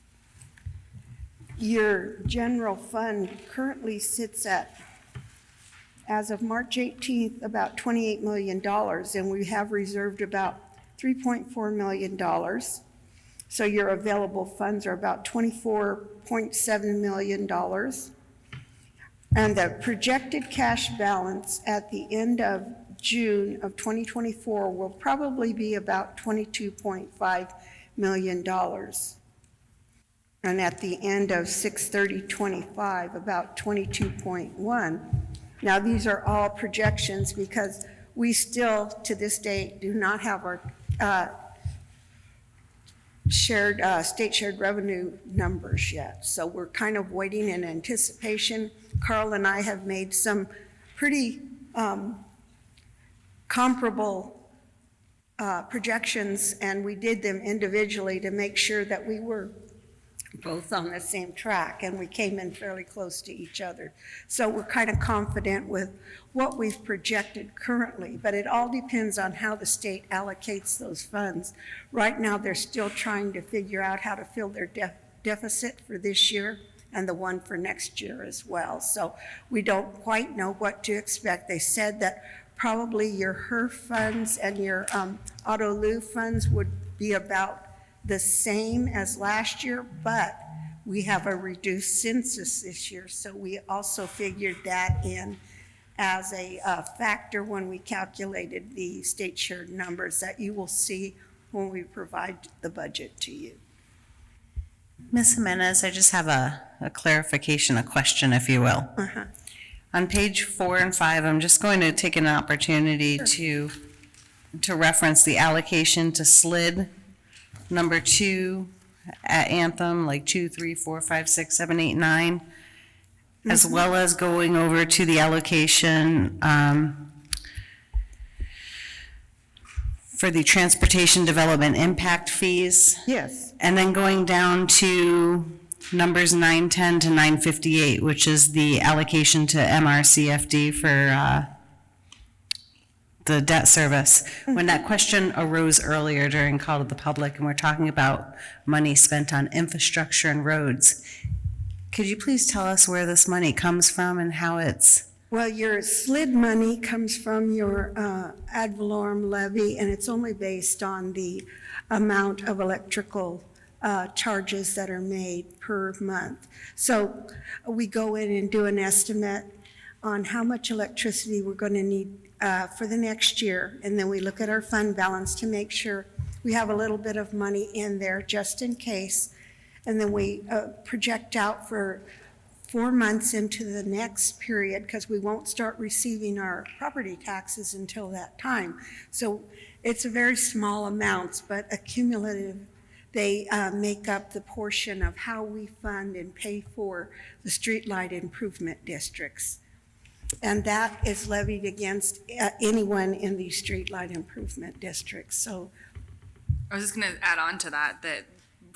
Your general fund currently sits at, as of March 18th, about $28 million, and we have reserved about $3.4 million. So your available funds are about $24.7 million. And the projected cash balance at the end of June of 2024 will probably be about $22.5 million. And at the end of 6/30/25, about 22.1. Now, these are all projections because we still, to this date, do not have our state shared revenue numbers yet. So we're kind of waiting in anticipation. Carl and I have made some pretty comparable projections, and we did them individually to make sure that we were both on the same track, and we came in fairly close to each other. So we're kind of confident with what we've projected currently, but it all depends on how the state allocates those funds. Right now, they're still trying to figure out how to fill their deficit for this year and the one for next year as well. So we don't quite know what to expect. They said that probably your HERF funds and your auto lieu funds would be about the same as last year, but we have a reduced census this year, so we also figured that in as a factor when we calculated the state shared numbers that you will see when we provide the budget to you.
Ms. Jimenez, I just have a clarification, a question, if you will. On page 4 and 5, I'm just going to take an opportunity to reference the allocation to SLID number 2 at Anthem, like 2, 3, 4, 5, 6, 7, 8, 9, as well as going over to the allocation for the transportation development impact fees.
Yes.
And then going down to numbers 910 to 958, which is the allocation to MRCFD for the debt service. When that question arose earlier during call to the public, and we're talking about money spent on infrastructure and roads, could you please tell us where this money comes from and how it's?
Well, your SLID money comes from your ad valorem levy, and it's only based on the amount of electrical charges that are made per month. So we go in and do an estimate on how much electricity we're going to need for the next year, and then we look at our fund balance to make sure we have a little bit of money in there just in case, and then we project out for 4 months into the next period, because we won't start receiving our property taxes until that time. So it's a very small amounts, but accumulative. They make up the portion of how we fund and pay for the streetlight improvement districts. And that is levied against anyone in these streetlight improvement districts. So
I was just gonna add on to that,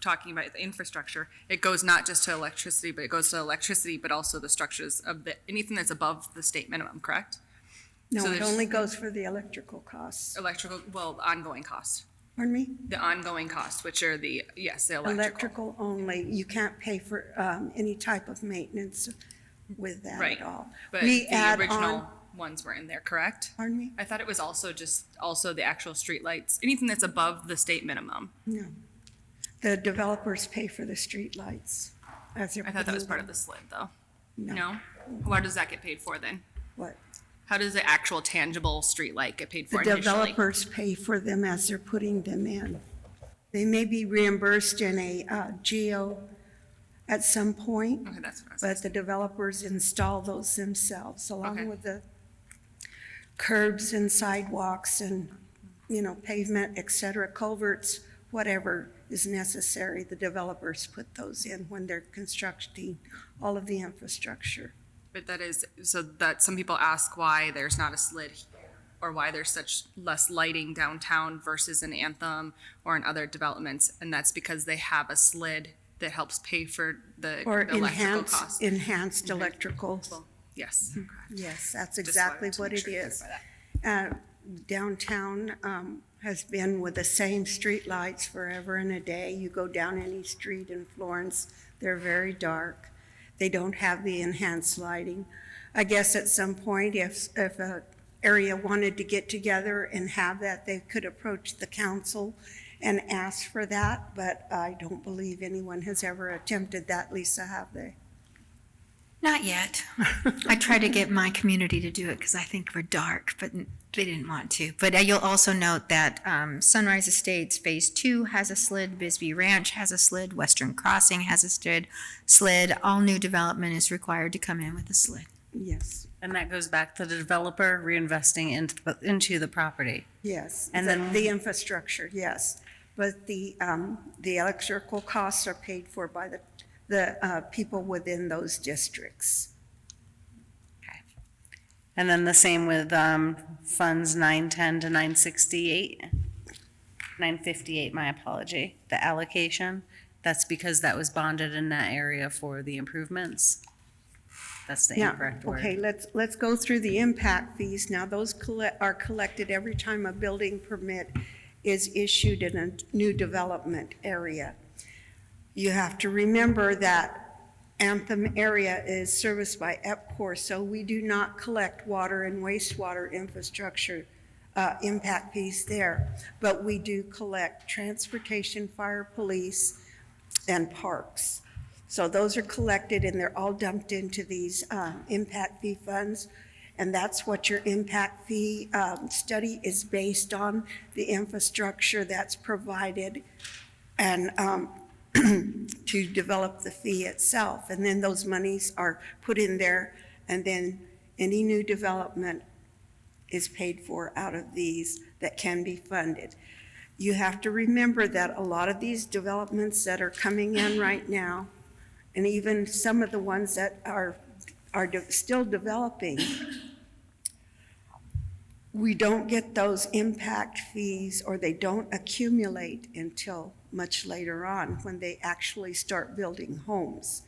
talking about the infrastructure, it goes not just to electricity, but it goes to electricity, but also the structures of anything that's above the state minimum, correct?
no,
So
it
there's
only goes for the electrical costs.
Electrical, well, ongoing costs,
Pardon me?
the ongoing costs, which are the electrical.
Electrical only. You can't pay for any type of maintenance with that
Right,
at all.
but
We
the
add
original
on-
ones were in there, correct?
Pardon me?
I thought it was also the actual streetlights, anything that's above the state minimum.
No. The developers pay for the streetlights as they're.
I thought that was
putting
part of
them.
the SLID, though.
No.
No? Why does that get paid for then?
What?
How does the actual tangible streetlight get paid for
The
initially?
developers pay for them as they're putting them in. They may be reimbursed in a GEO at some point,
Okay, that's what I was
but
asking.
the developers install those themselves,
Okay.
along with the curbs and sidewalks and, pavement, et cetera, culverts, whatever is necessary. The developers put those in when they're constructing all of the infrastructure.
But that is, so that some people ask why there's not a SLID here, or why there's such less lighting downtown versus in Anthem or in other developments, and that's because they have a SLID that helps pay for the
Or
electrical costs.
enhanced electrical.
Well, yes.
Yes, that's
Just
exactly
wanted to
what
make
it
sure to
is.
clarify that.
Downtown has been with the same streetlights forever and a day. You go down any street in Florence, they're very dark. They don't have the enhanced lighting. I guess at some point, if a area wanted to get together and have that, they could approach the council and ask for that, but I don't believe anyone has ever attempted that. Lisa, have they?
Not yet. I tried to get my community to do it because I think we're dark, but they didn't want to. But you'll also note that Sunrise Estates Phase 2 has a SLID, Bisbee Ranch has a SLID, Western Crossing has a SLID. All new development is required to come in with a SLID.
Yes,
And that goes back to the developer reinvesting into the property.
yes.
And then-
The infrastructure, yes. But the electrical costs are paid for by the people within those districts.
And then the same with funds 910 to 968. 958, my apology, the allocation. That's because that was bonded in that area for the improvements. That's the
Yeah,
incorrect word.
okay, let's go through the impact fees. Now, those are collected every time a building permit is issued in a new development area. You have to remember that Anthem area is serviced by EPCOR, so we do not collect water and wastewater infrastructure impact fees there, but we do collect transportation, fire, police, and parks. So those are collected and they're all dumped into these impact fee funds. And that's what your impact fee study is based on, the infrastructure that's provided and to develop the fee itself. And then those monies are put in there, and then any new development is paid for out of these that can be funded. You have to remember that a lot of these developments that are coming in right now, and even some of the ones that are still developing, we don't get those impact fees, or they don't accumulate until much later on when they actually start building homes.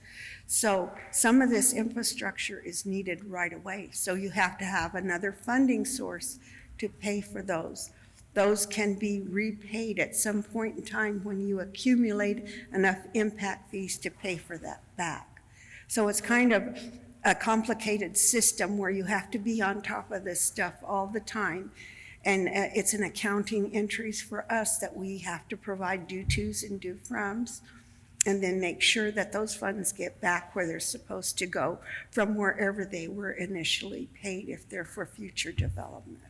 So some of this infrastructure is needed right away. So you have to have another funding source to pay for those. Those can be repaid at some point in time when you accumulate enough impact fees to pay for that back. So it's kind of a complicated system where you have to be on top of this stuff all the time. And it's an accounting entries for us that we have to provide due tos and due froms, and then make sure that those funds get back where they're supposed to go from wherever they were initially paid if they're for future development.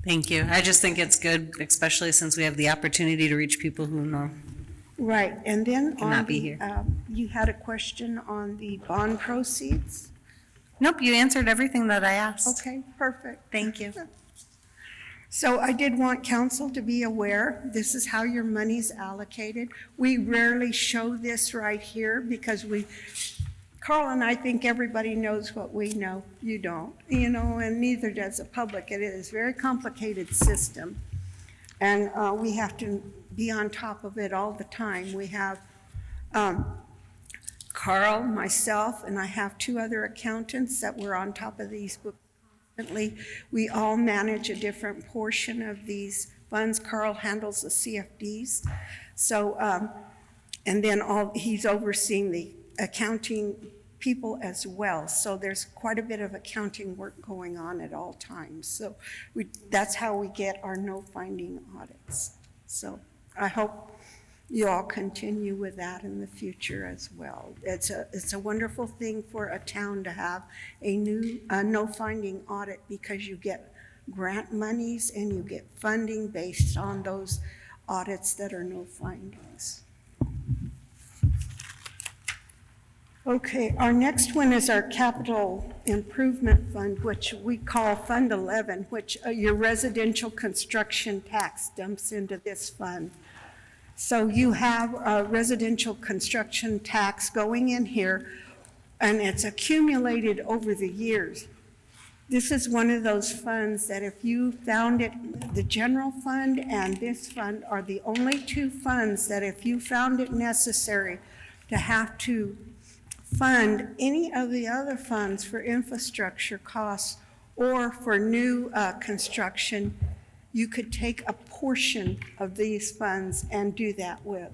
Thank you. I just think it's good, especially since we have the opportunity to reach people who know.
Right, and then
Cannot
on
be
the,
here.
you had a question on the bond proceeds?
Nope, you answered everything that I asked.
Okay, perfect.
Thank you.
So I did want council to be aware, this is how your money's allocated. We rarely show this right here because Carl and I think everybody knows what we know. You don't, and neither does the public. It is a very complicated system. And we have to be on top of it all the time. We have Carl, myself, and I have two other accountants that were on top of these books constantly. We all manage a different portion of these funds. Carl handles the CFDs. So, and then he's overseeing the accounting people as well. So there's quite a bit of accounting work going on at all times. So that's how we get our no finding audits. So I hope you all continue with that in the future as well. It's a wonderful thing for a town to have a no finding audit, because you get grant monies and you get funding based on those audits that are no findings. Okay, our next one is our capital improvement fund, which we call Fund 11, which your residential construction tax dumps into this fund. So you have a residential construction tax going in here, and it's accumulated over the years. This is one of those funds that if you found it, the general fund and this fund are the only two funds that if you found it necessary to have to fund any of the other funds for infrastructure costs or for new construction, you could take a portion of these funds and do that with.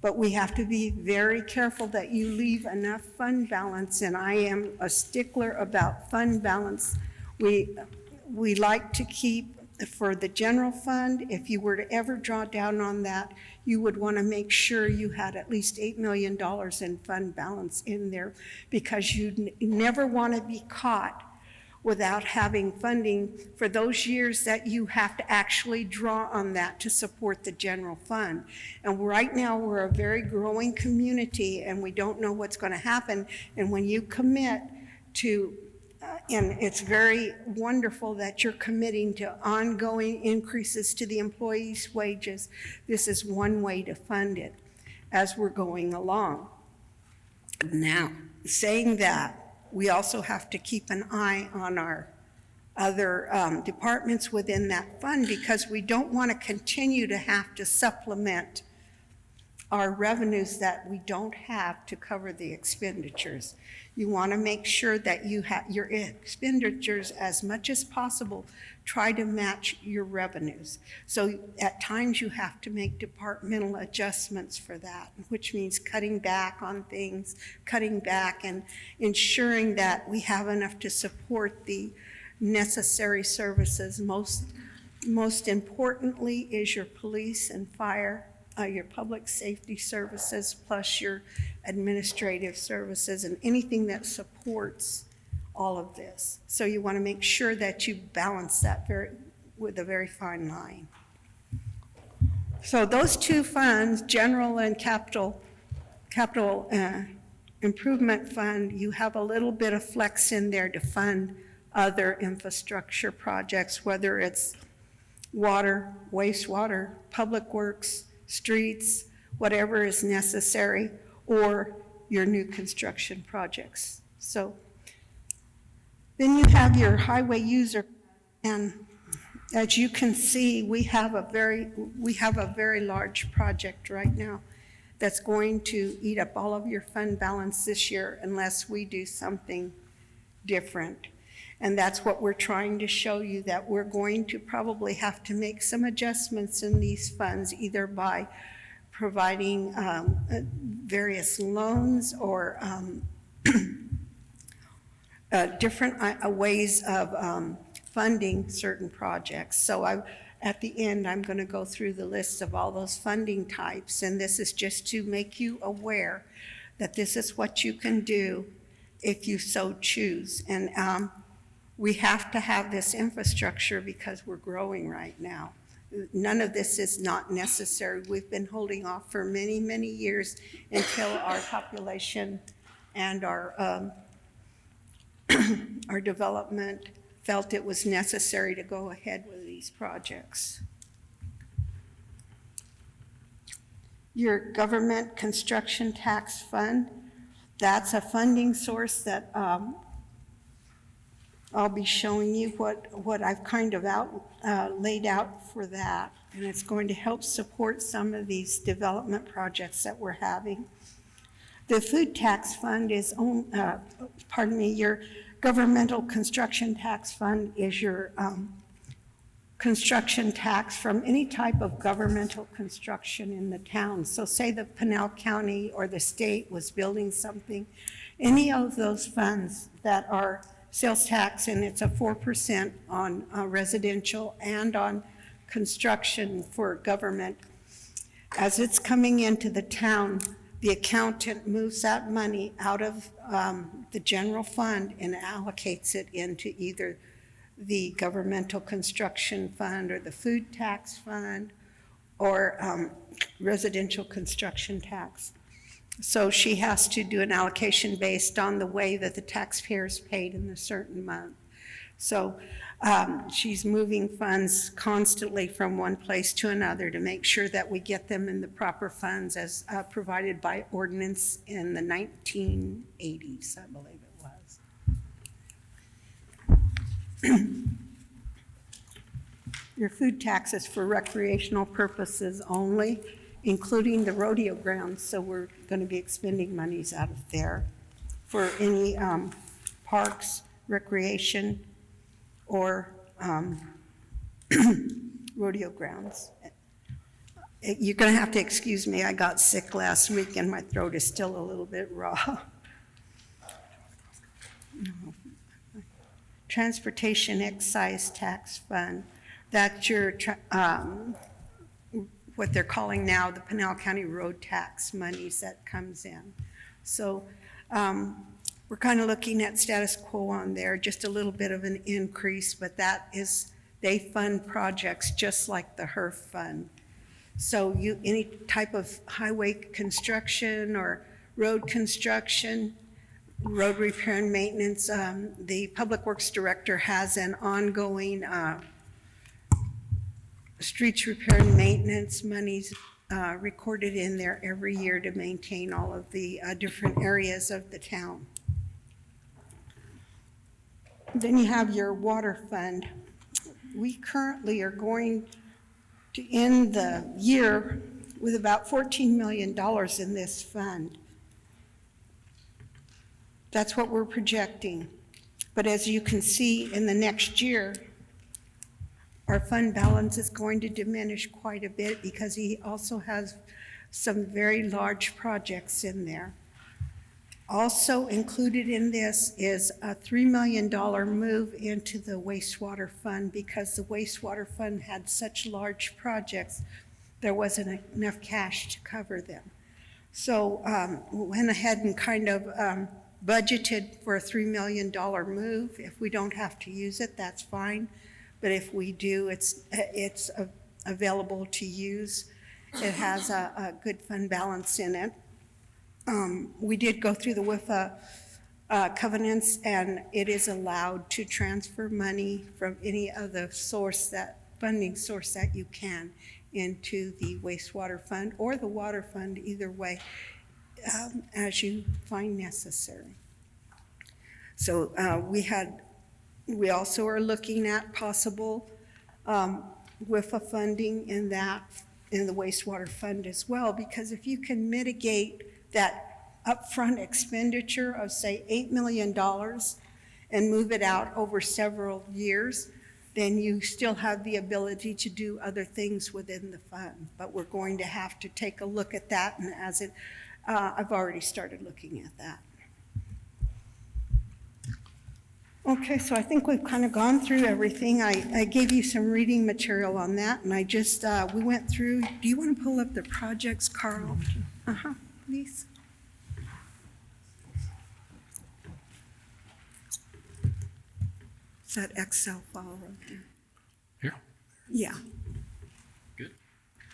But we have to be very careful that you leave enough fund balance, and I am a stickler about fund balance. We like to keep, for the general fund, if you were to ever draw down on that, you would want to make sure you had at least $8 million in fund balance in there, because you never want to be caught without having funding for those years that you have to actually draw on that to support the general fund. And right now, we're a very growing community, and we don't know what's going to happen. And when you commit to, and it's very wonderful that you're committing to ongoing increases to the employees' wages, this is one way to fund it as we're going along. Now, saying that, we also have to keep an eye on our other departments within that fund, because we don't want to continue to have to supplement our revenues that we don't have to cover the expenditures. You want to make sure that you have your expenditures, as much as possible, try to match your revenues. So at times you have to make departmental adjustments for that, which means cutting back on things, cutting back and ensuring that we have enough to support the necessary services. Most importantly is your police and fire, your public safety services, plus your administrative services and anything that supports all of this. So you want to make sure that you balance that with a very fine line. So those two funds, general and capital improvement fund, you have a little bit of flex in there to fund other infrastructure projects, whether it's water, wastewater, public works, streets, whatever is necessary, or your new construction projects. So then you have your highway user, and as you can see, we have a very large project right now that's going to eat up all of your fund balance this year unless we do something different. And that's what we're trying to show you, that we're going to probably have to make some adjustments in these funds, either by providing various loans or different ways of funding certain projects. So at the end, I'm going to go through the list of all those funding types, and this is just to make you aware that this is what you can do if you so choose. And we have to have this infrastructure because we're growing right now. None of this is not necessary. We've been holding off for many, many years until our population and our development felt it was necessary to go ahead with these projects. Your government construction tax fund, that's a funding source that I'll be showing you what I've kind of laid out for that, and it's going to help support some of these development projects that we're having. The food tax fund is, your governmental construction tax fund is your construction tax from any type of governmental construction in the town. So say the Pinal County or the state was building something, any of those funds that are sales tax, and it's a 4% on residential and on construction for government. As it's coming into the town, the accountant moves that money out of the general fund and allocates it into either the governmental construction fund or the food tax fund or residential construction tax. So she has to do an allocation based on the way that the taxpayers paid in a certain month. So she's moving funds constantly from one place to another to make sure that we get them in the proper funds as provided by ordinance in the 1980s, I believe it was. Your food tax is for recreational purposes only, including the rodeo grounds, so we're going to be expending monies out of there for any parks, recreation, or rodeo grounds. You're going to have to excuse me, I got sick last week and my throat is still a little bit raw. Transportation excise tax fund, that's your what they're calling now the Pinal County road tax monies that comes in. So we're kind of looking at status quo on there, just a little bit of an increase, but that is, they fund projects just like the HERF fund. So any type of highway construction or road construction, road repair and maintenance, the Public Works Director has an ongoing streets repair and maintenance monies recorded in there every year to maintain all of the different areas of the town. Then you have your water fund. We currently are going to end the year with about $14 million in this fund. That's what we're projecting. But as you can see, in the next year, our fund balance is going to diminish quite a bit because he also has some very large projects in there. Also included in this is a $3 million move into the wastewater fund because the wastewater fund had such large projects, there wasn't enough cash to cover them. So went ahead and kind of budgeted for a $3 million move. If we don't have to use it, that's fine. But if we do, it's available to use. It has a good fund balance in it. We did go through the WIFA covenants, and it is allowed to transfer money from any other source, that funding source that you can, into the wastewater fund or the water fund, either way, as you find necessary. So we also are looking at possible WIFA funding in the wastewater fund as well, because if you can mitigate that upfront expenditure of, say, $8 million and move it out over several years, then you still have the ability to do other things within the fund. But we're going to have to take a look at that, and I've already started looking at that. Okay, so I think we've kind of gone through everything. I gave you some reading material on that, and we went through. Do you want to pull up the projects, Carl? Please. It's that Excel file right there.
Here?
Yeah.
Good.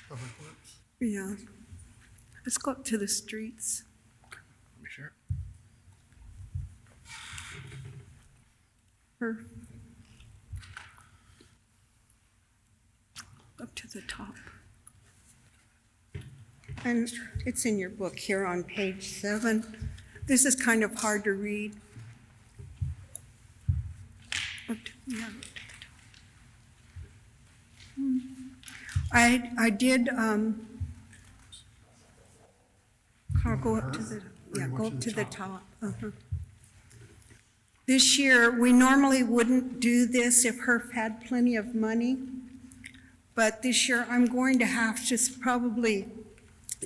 Public Works.
Yeah. Let's go up to the streets.
Let me share it.
Up to the top. And it's in your book here on page 7. This is kind of hard to read. I did, Carl, go up to the top. This year, we normally wouldn't do this if HERF had plenty of money, but this year I'm going to have to probably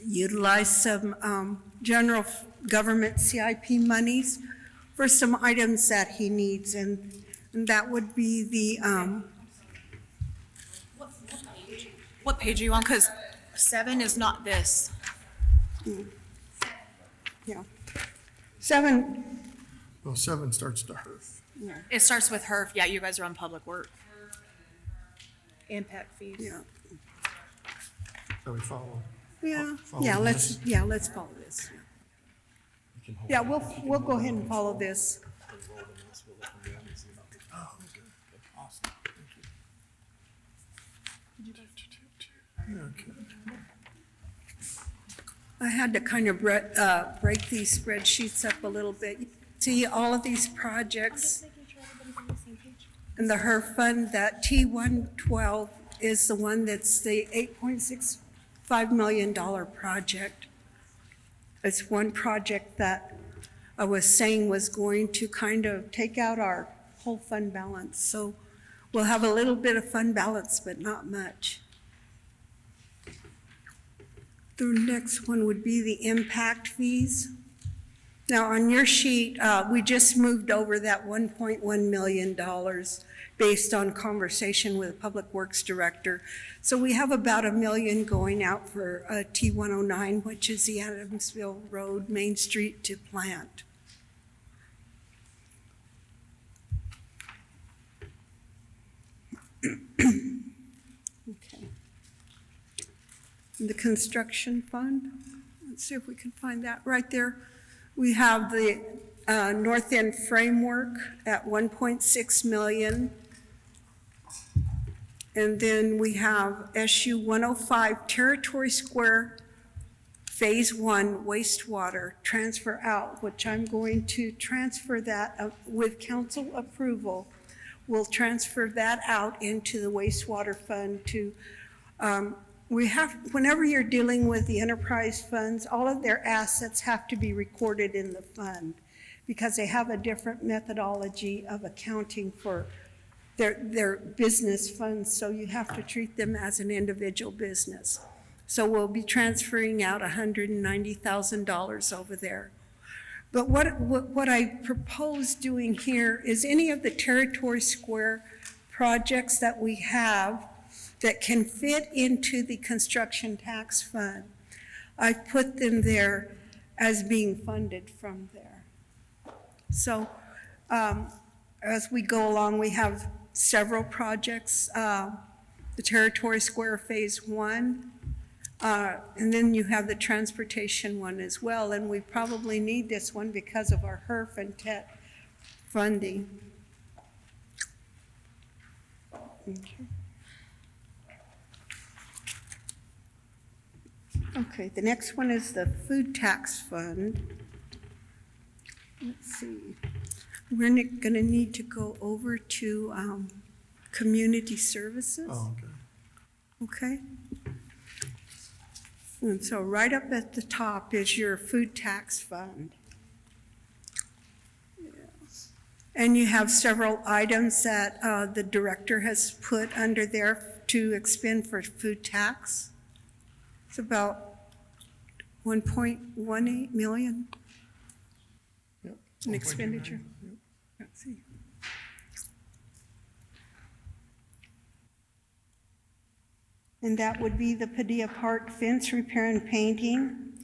utilize some general government CIP monies for some items that he needs, and that would be the,
What page are you on? Because 7 is not this.
yeah. 7,
Well, 7 starts to HERF.
It starts with HERF. Yeah, you guys are on public work. Impact fees.
yeah.
So we follow.
Let's follow this. Yeah, we'll go ahead and follow this.
Oh, good. Awesome. Thank you. Okay.
I had to kind of break these spreadsheets up a little bit. See all of these projects in the HERF fund. That T112 is the one that's the $8.65 million project. It's one project that I was saying was going to kind of take out our whole fund balance. So we'll have a little bit of fund balance, but not much. The next one would be the impact fees. Now, on your sheet, we just moved over that $1.1 million based on conversation with the Public Works Director. So we have about $1 million going out for T109, which is the Adamsville Road, Main Street to Plant. Okay. The construction fund, let's see if we can find that right there. We have the North End framework at 1.6 million. And then we have SU 105 Territory Square Phase 1 wastewater transfer out, which I'm going to transfer that with council approval. We'll transfer that out into the wastewater fund to, whenever you're dealing with the enterprise funds, all of their assets have to be recorded in the fund because they have a different methodology of accounting for their business funds, so you have to treat them as an individual business. So we'll be transferring out $190,000 over there. But what I propose doing here is any of the Territory Square projects that we have that can fit into the construction tax fund, I put them there as being funded from there. So as we go along, we have several projects, the Territory Square Phase 1, and then you have the transportation one as well, and we probably need this one because of our HERF and TET funding. Okay, the next one is the food tax fund. Let's see. We're gonna need to go over to community services.
Oh, okay.
Okay? And so right up at the top is your food tax fund. Yeah. And you have several items that the director has put under there to expend for food tax. It's about 1.18 million
Yep.
in expenditure.
1.29, yep.
Let's see. And that would be the Padilla Park fence repair and painting,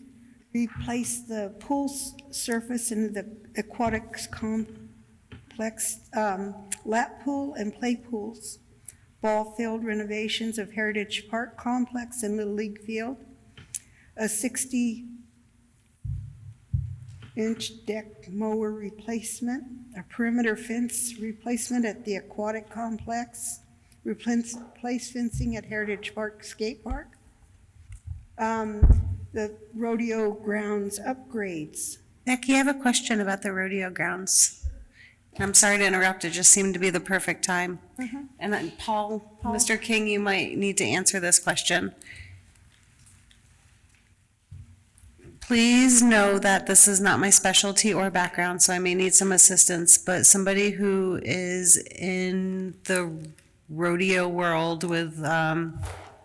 replace the pool surface in the aquatics complex, lap pool and play pools, ball field renovations of Heritage Park Complex and Little League Field, a 60-inch deck mower replacement, a perimeter fence replacement at the aquatic complex, replace fencing at Heritage Park Skate Park, the rodeo grounds upgrades.
Becky, I have a question about the rodeo grounds. I'm sorry to interrupt, it just seemed to be the perfect time. And then Paul, Mr. King, you might need to answer this question. Please know that this is not my specialty or background, so I may need some assistance, but somebody who is in the rodeo world with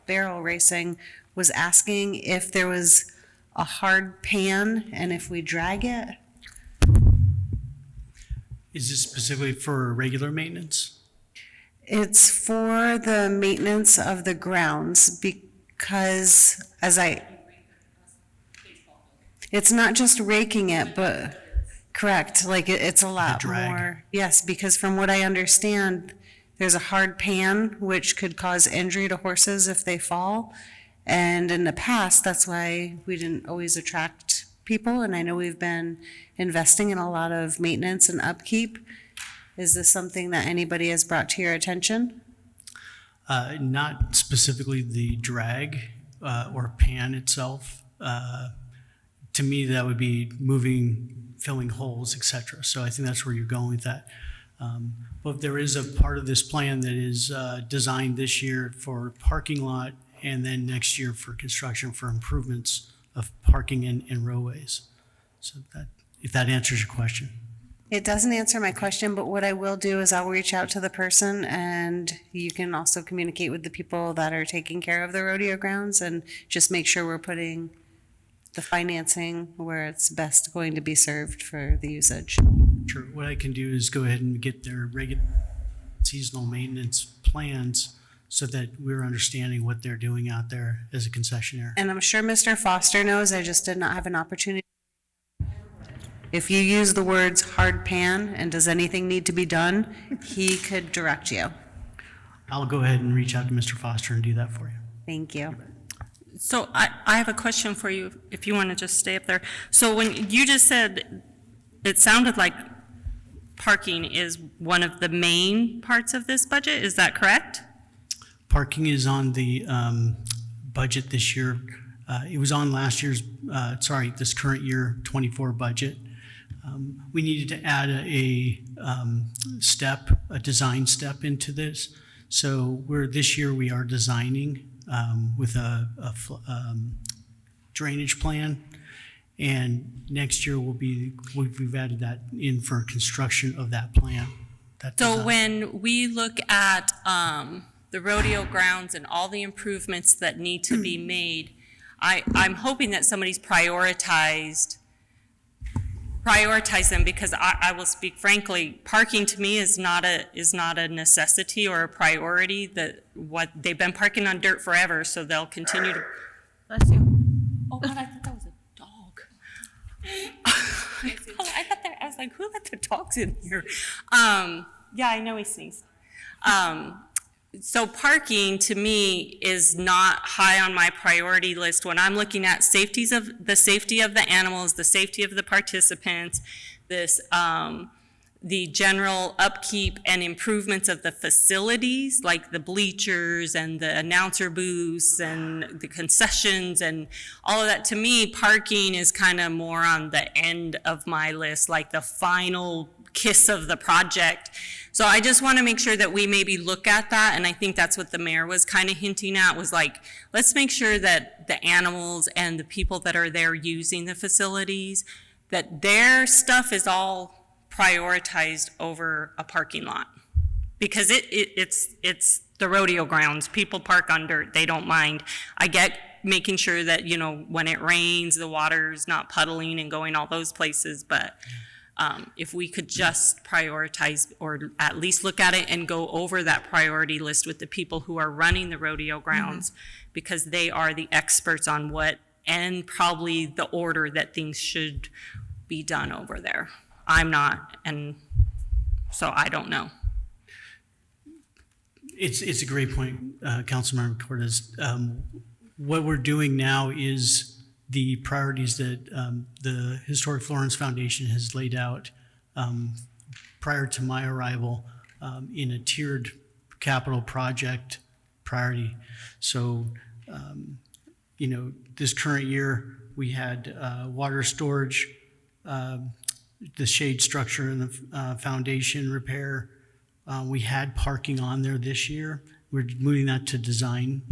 barrel racing was asking if there was a hard pan and if we drag it.
Is this specifically for regular maintenance?
It's for the maintenance of the grounds because it's not just raking it, but, correct, like it's a lot
drag.
more. Yes, because from what I understand, there's a hard pan which could cause injury to horses if they fall. And in the past, that's why we didn't always attract people. And I know we've been investing in a lot of maintenance and upkeep. Is this something that anybody has brought to your attention?
Not specifically the drag or pan itself. To me, that would be moving, filling holes, et cetera. So I think that's where you're going with that. But there is a part of this plan that is designed this year for parking lot and then next year for construction for improvements of parking in roadways. So that, if that answers your question.
It doesn't answer my question, but what I will do is I'll reach out to the person and you can also communicate with the people that are taking care of the rodeo grounds and just make sure we're putting the financing where it's best going to be served for the usage.
Sure. What I can do is go ahead and get their regular seasonal maintenance plans so that we're understanding what they're doing out there as a concessionaire.
And I'm sure Mr. Foster knows, I just did not have an opportunity. If you use the words hard pan and does anything need to be done, he could direct you.
I'll go ahead and reach out to Mr. Foster and do that for you.
Thank you.
So I have a question for you, if you want to just stay up there. So when you just said, it sounded like parking is one of the main parts of this budget, is that correct?
Parking is on the budget this year. It was on last year's, this current year 24 budget. We needed to add a design step into this. So this year we are designing with a drainage plan. And next year we've added that in for construction of that plan.
So when we look at the rodeo grounds and all the improvements that need to be made, I'm hoping that somebody's prioritized them, because I will speak frankly, parking to me is not a necessity or a priority. That what they've been parking on dirt forever, so they'll continue to.
Bless you.
Oh God, I thought that was a dog. I was like, who let the dogs in here? Yeah, I know he sneezed. So parking to me is not high on my priority list when I'm looking at the safety of the animals, the safety of the participants, the general upkeep and improvements of the facilities, like the bleachers and the announcer booths and the concessions and all of that. To me, parking is kind of more on the end of my list, like the final kiss of the project. So I just want to make sure that we maybe look at that, and I think that's what the mayor was kind of hinting at, was like, let's make sure that the animals and the people that are there using the facilities, that their stuff is all prioritized over a parking lot. Because it's the rodeo grounds. People park on dirt, they don't mind. I get making sure that, when it rains, the water's not puddling and going all those places, but if we could just prioritize, or at least look at it and go over that priority list with the people who are running the rodeo grounds, because they are the experts on what, and probably the order that things should be done over there. I'm not, and so I don't know.
It's a great point, Councilmember Cortez. What we're doing now is the priorities that the Historic Florence Foundation has laid out prior to my arrival in a tiered capital project priority. So, this current year, we had water storage, the shade structure and the foundation repair. We had parking on there this year. We're moving that to design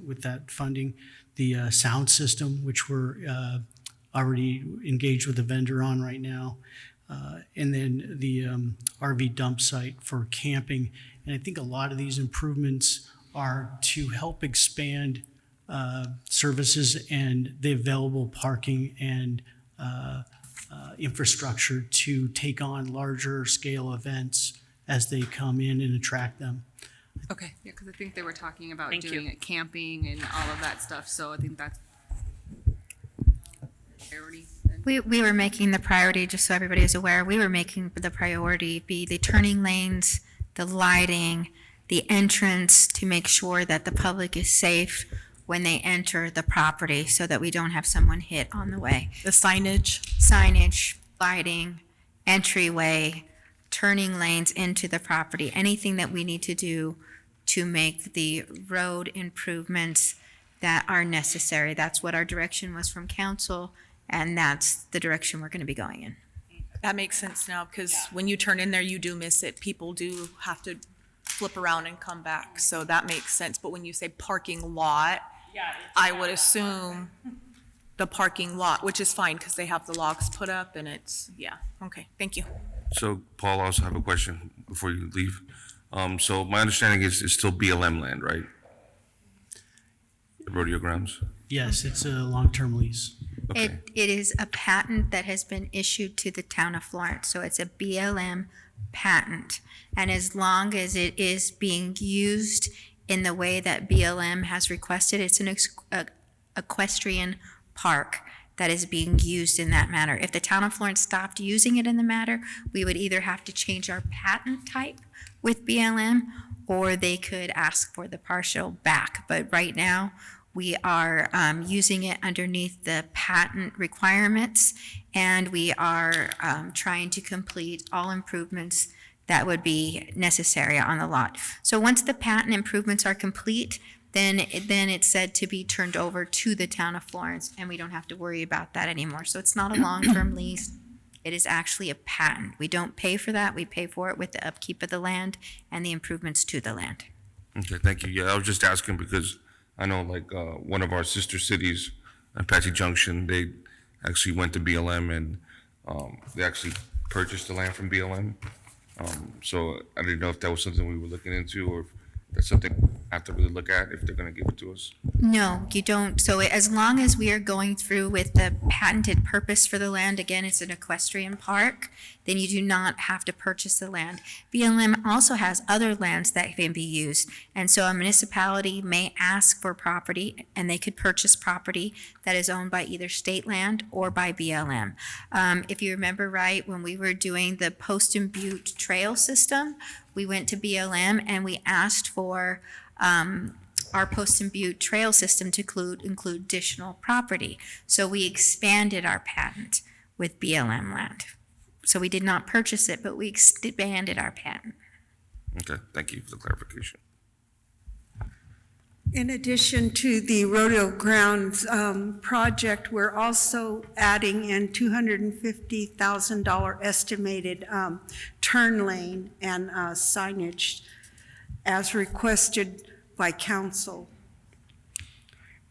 with that funding. The sound system, which we're already engaged with the vendor on right now, and then the RV dump site for camping. And I think a lot of these improvements are to help expand services and the available parking and infrastructure to take on larger scale events as they come in and attract them.
Okay, yeah, because I think they were talking about
Thank
doing
you.
it camping and all of that stuff, so I think that's priority.
We were making the priority, just so everybody is aware, we were making the priority be the turning lanes, the lighting, the entrance, to make sure that the public is safe when they enter the property, so that we don't have someone hit on the way.
The signage.
Signage, lighting, entryway, turning lanes into the property, anything that we need to do to make the road improvements that are necessary. That's what our direction was from council, and that's the direction we're going to be going in.
That makes sense now, because when you turn in there, you do miss it. People do have to flip around and come back, so that makes sense. But when you say parking lot, I would assume the parking lot, which is fine, because they have the logs put up and it's, okay, thank you.
So Paul, I also have a question before you leave. So my understanding is it's still BLM land, right? The rodeo grounds?
Yes, it's a long-term lease.
Okay.
It is a patent that has been issued to the town of Florence, so it's a BLM patent. And as long as it is being used in the way that BLM has requested, it's an equestrian park that is being used in that manner. If the town of Florence stopped using it in the matter, we would either have to change our patent type with BLM, or they could ask for the partial back. But right now, we are using it underneath the patent requirements, and we are trying to complete all improvements that would be necessary on the lot. So once the patent improvements are complete, then it's said to be turned over to the town of Florence, and we don't have to worry about that anymore. So it's not a long-term lease. It is actually a patent. We don't pay for that. We pay for it with the upkeep of the land and the improvements to the land.
Okay, thank you. Yeah, I was just asking because I know like one of our sister cities, Apache Junction, they actually went to BLM and they actually purchased the land from BLM. So I didn't know if that was something we were looking into or if that's something I have to really look at if they're gonna give it to us.
No, you don't. So as long as we are going through with the patented purpose for the land, again, it's an equestrian park, then you do not have to purchase the land. BLM also has other lands that can be used. And so a municipality may ask for property and they could purchase property that is owned by either state land or by BLM. If you remember right, when we were doing the Post and Butte Trail system, we went to BLM and we asked for our Post and Butte Trail system to include additional property. So we expanded our patent with BLM land. So we did not purchase it, but we expanded our patent.
Okay, thank you for the clarification.
In addition to the rodeo grounds project, we're also adding in $250,000 estimated turn lane and signage as requested by council.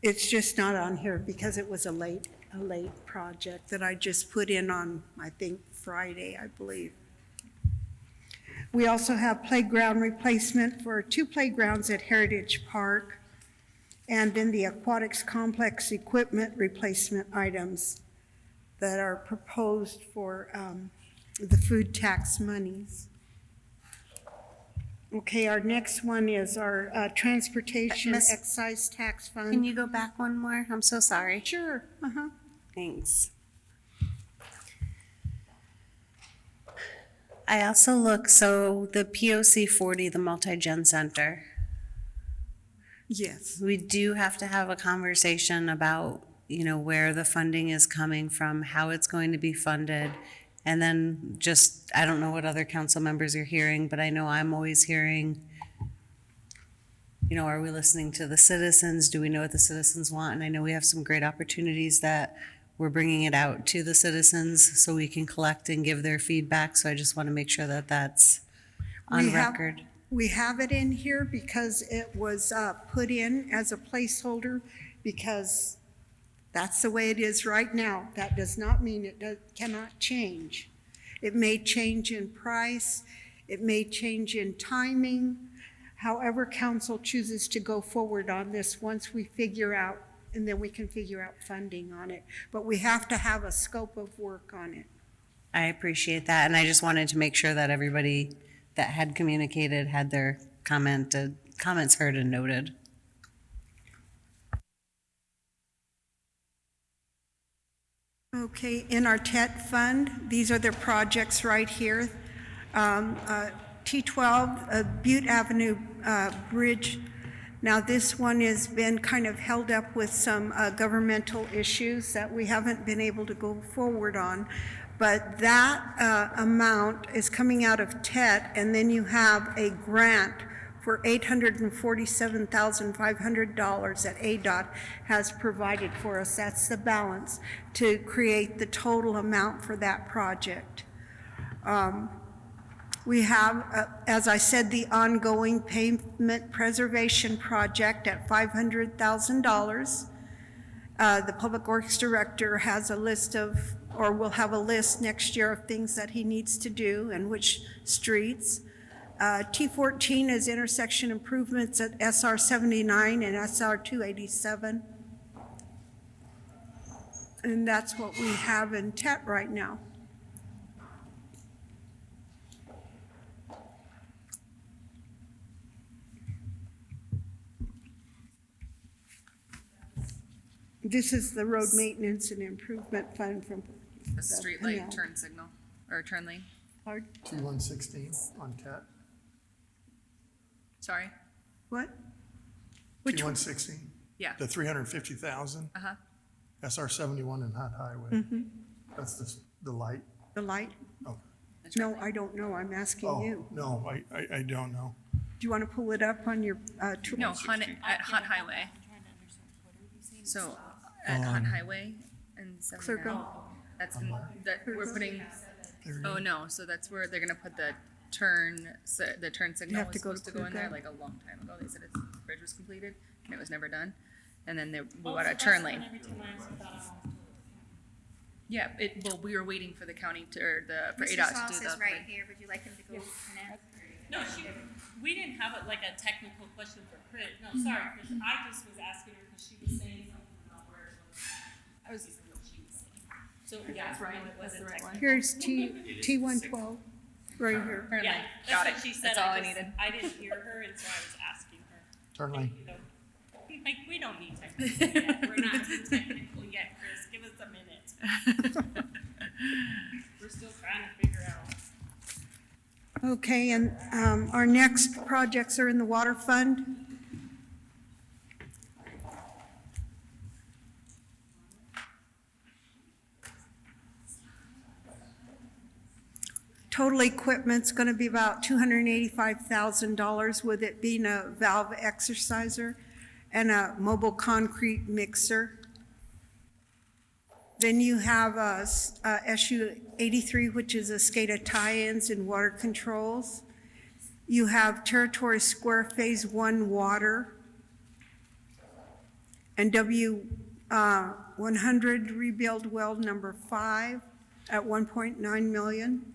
It's just not on here because it was a late project that I just put in on, I think, Friday, I believe. We also have playground replacement for 2 playgrounds at Heritage Park, and then the aquatics complex equipment replacement items that are proposed for the food tax monies. Okay, our next one is our transportation
Miss-
excise tax fund.
Can you go back one more? I'm so sorry.
Sure,
Thanks. I also look, so the POC 40, the multi-gen center,
Yes.
we do have to have a conversation about, where the funding is coming from, how it's going to be funded. And then just, I don't know what other council members are hearing, but I know I'm always hearing, are we listening to the citizens? Do we know what the citizens want? And I know we have some great opportunities that we're bringing it out to the citizens so we can collect and give their feedback. So I just want to make sure that that's on record.
We have it in here because it was put in as a placeholder because that's the way it is right now. That does not mean it cannot change. It may change in price, it may change in timing, however council chooses to go forward on this once we figure out, and then we can figure out funding on it. But we have to have a scope of work on it.
I appreciate that. And I just wanted to make sure that everybody that had communicated had their comments heard and noted.
Okay, in our TET fund, these are the projects right here. T12, Butte Avenue Bridge. Now, this one has been kind of held up with some governmental issues that we haven't been able to go forward on. But that amount is coming out of TET, and then you have a grant for $847,500 that ADOT has provided for us. That's the balance to create the total amount for that project. We have, as I said, the ongoing pavement preservation project at $500,000. The Public Works Director has a list of, or will have a list next year of things that he needs to do and which streets. T14 is intersection improvements at SR 79 and SR 287. And that's what we have in TET right now. This is the road maintenance and improvement fund from
A street light turn signal, or turn lane.
T116 on TET.
Sorry?
What? Which one?
T116,
Yeah.
the 350,000.
Uh-huh.
SR 71 and Hot Highway. That's the light.
The light?
Oh.
No, I don't know. I'm asking
Oh,
you.
no, I don't know.
you want to pull it up on your tool?
No, at Hunt Highway. So at Hunt Highway and
Clerk
79.
up.
We're putting, oh no, so that's where they're gonna put the turn signal
have
was
to go to
supposed to go in
clerk
there
up.
like a long time ago. They said the bridge was completed and it was never done. And then we got a turn lane. Yeah, we were waiting for the county for ADOT to do the.
here, would you like him to go now?
No, we didn't have like a technical question for Chris. No, sorry, Chris. I just was asking her because she was saying something about where it was. I was just what she was saying. So, yeah,
That's right.
no, it wasn't
That's the right one.
technical.
Here's T112, right here.
Turn
Yeah,
lane.
that's
Got
what
it.
she said.
That's all I
just-
needed.
I didn't hear her, and so I was asking her.
Turn lane.
You know, like, we don't need technical yet. We're not too technical yet, Chris. Give us a minute. We're still trying to figure out.
Okay, and our next projects are in the water fund. Total equipment's gonna be about $285,000, with it being a valve exerciser and a mobile concrete mixer. Then you have SU 83, which is a SCADA tie-ins and water controls. You have Territory Square Phase 1 water. And W 100 rebuild well number 5 at 1.9 million.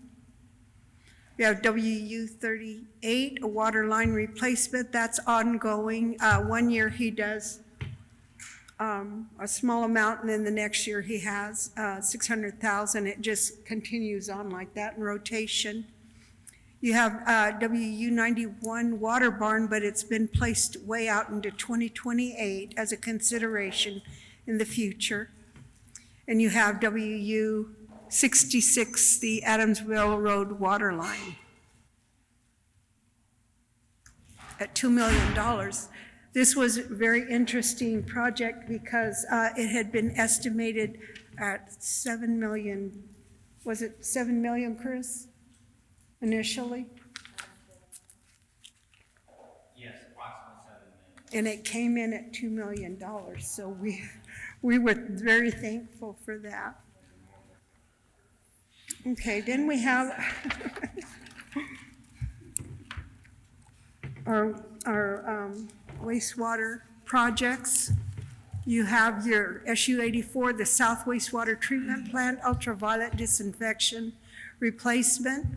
We have WU 38, a water line replacement, that's ongoing. 1 year he does a small amount, and then the next year he has 600,000. It just continues on like that in rotation. You have WU 91 water barn, but it's been placed way out into 2028 as a consideration in the future. And you have WU 66, the Adamsville Road water line at $2 million. This was a very interesting project because it had been estimated at 7 million. Was it 7 million, Chris, initially?
Yes, approximately 7 million.
And it came in at $2 million, so we were very thankful for that. Okay, then we have our wastewater projects. You have your SU 84, the South Wastewater Treatment Plant, ultraviolet disinfection replacement.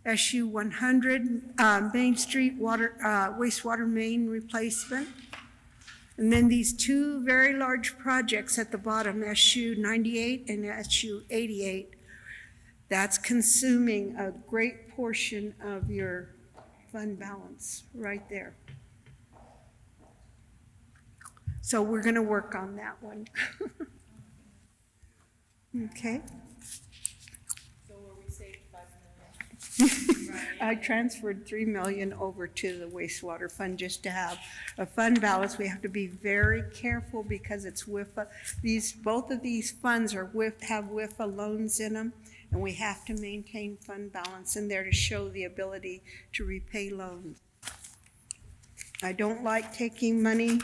SU 100, Main Street wastewater main replacement. And then these two very large projects at the bottom, SU 98 and SU 88. That's consuming a great portion of your fund balance right there. So we're going to work on that one. Okay.
So were we saved 5 million?
I transferred 3 million over to the wastewater fund just to have a fund balance. We have to be very careful because it's WIFA. Both of these funds have WIFA loans in them, and we have to maintain fund balance in there to show the ability to repay loans. I don't like taking money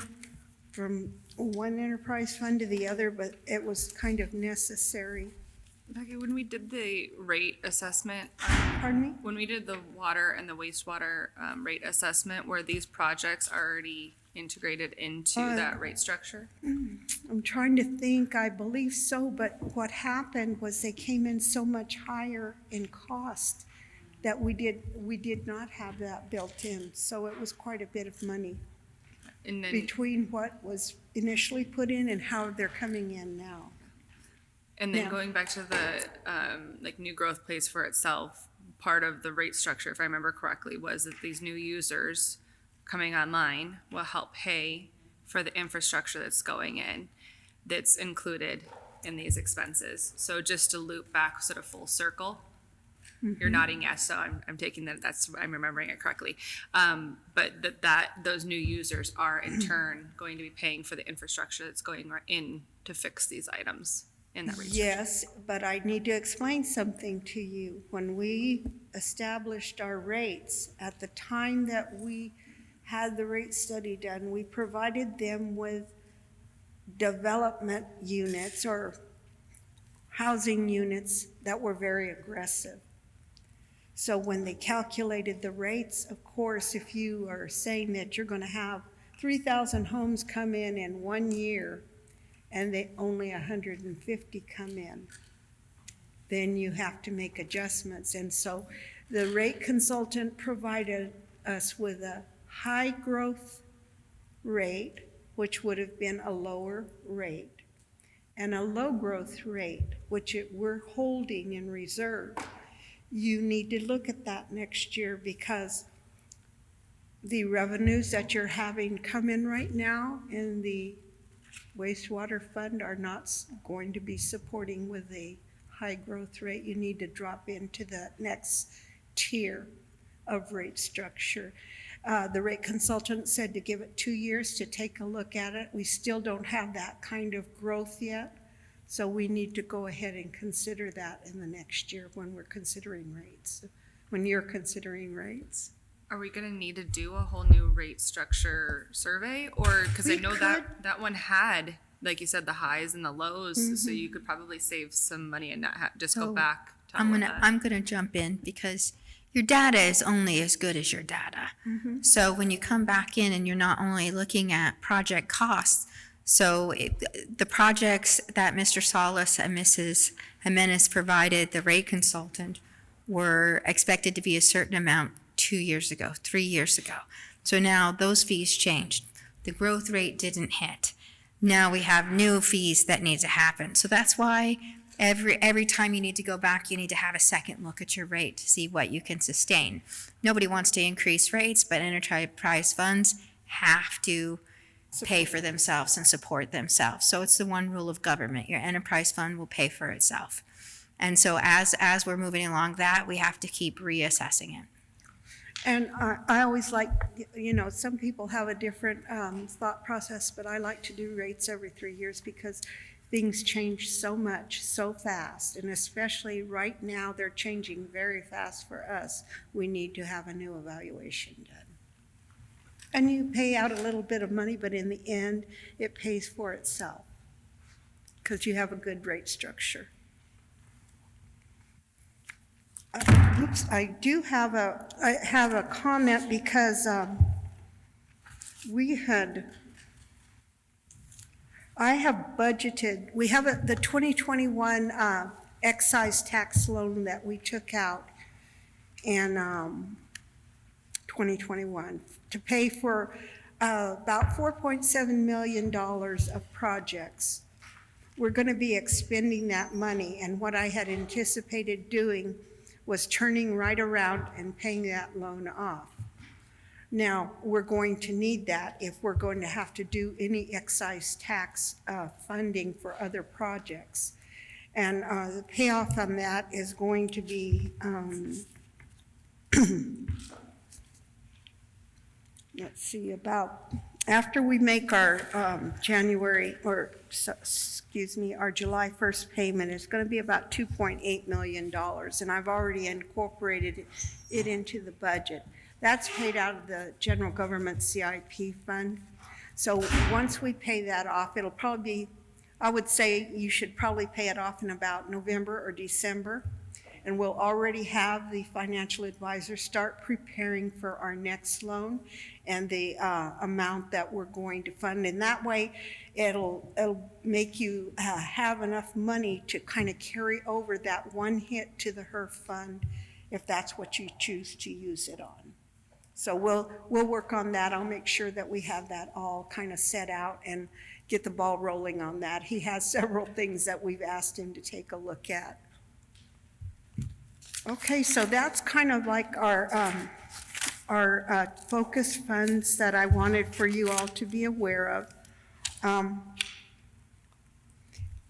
from one enterprise fund to the other, but it was kind of necessary.
Becky, when we did the rate assessment,
Pardon me?
when we did the water and the wastewater rate assessment, were these projects already integrated into that rate structure?
I'm trying to think, I believe so, but what happened was they came in so much higher in cost that we did not have that built in, so it was quite a bit of money
And then,
between what was initially put in and how they're coming in now. Yeah.
going back to the, like new growth pays for itself, part of the rate structure, if I remember correctly, was that these new users coming online will help pay for the infrastructure that's going in, that's included in these expenses. So just to loop back sort of full circle, you're nodding yes, so I'm taking that, I'm remembering it correctly. But those new users are in turn going to be paying for the infrastructure that's going in to fix these items in that rate structure.
Yes, but I need to explain something to you. When we established our rates, at the time that we had the rate study done, we provided them with development units or housing units that were very aggressive. So when they calculated the rates, of course, if you are saying that you're going to have 3,000 homes come in 1 year, and they only 150 come in, then you have to make adjustments. And so the rate consultant provided us with a high growth rate, which would have been a lower rate, and a low growth rate, which we're holding in reserve. You need to look at that next year because the revenues that you're having come in right now in the wastewater fund are not going to be supporting with a high growth rate. You need to drop into the next tier of rate structure. The rate consultant said to give it 2 years to take a look at it. We still don't have that kind of growth yet, so we need to go ahead and consider that in the next year when we're considering rates, when you're considering rates.
Are we gonna need to do a whole new rate structure survey, or, because I
We
know
could.
that one had, like you said, the highs and the lows, so you could probably save some money and not just go
So,
back to all
I'm
of
gonna,
that.
I'm gonna jump in because your data is only as good as your data. So when you come back in and you're not only looking at project costs, so the projects that Mr. Salas and Mrs. Jimenez provided, the rate consultant, were expected to be a certain amount 2 years ago, 3 years ago. So now those fees changed. The growth rate didn't hit. Now we have new fees that need to happen. So that's why every time you need to go back, you need to have a second look at your rate to see what you can sustain. Nobody wants to increase rates, but enterprise funds have to pay for themselves and support themselves. So it's the one rule of government. Your enterprise fund will pay for itself. And so as we're moving along that, we have to keep reassessing it.
And I always like, some people have a different thought process, but I like to do rates every 3 years because things change so much, so fast. And especially right now, they're changing very fast for us. We need to have a new evaluation done. And you pay out a little bit of money, but in the end, it pays for itself because you have a good rate structure. Oops, I have a comment because I have budgeted, we have the 2021 excise tax loan that we took out in 2021 to pay for about $4.7 million of projects. We're going to be expending that money, and what I had anticipated doing was turning right around and paying that loan off. Now, we're going to need that if we're going to have to do any excise tax funding for other projects. And the payoff on that is going to be, let's see, about, after we make our our July 1st payment, it's going to be about $2.8 million, and I've already incorporated it into the budget. That's paid out of the general government CIP fund. So once we pay that off, it'll probably be, I would say you should probably pay it off in about November or December. And we'll already have the financial advisor start preparing for our next loan and the amount that we're going to fund. And that way, it'll make you have enough money to kind of carry over that one hit to the HERF fund if that's what you choose to use it on. So we'll work on that. I'll make sure that we have that all kind of set out and get the ball rolling on that. He has several things that we've asked him to take a look at. Okay, so that's kind of like our focus funds that I wanted for you all to be aware of.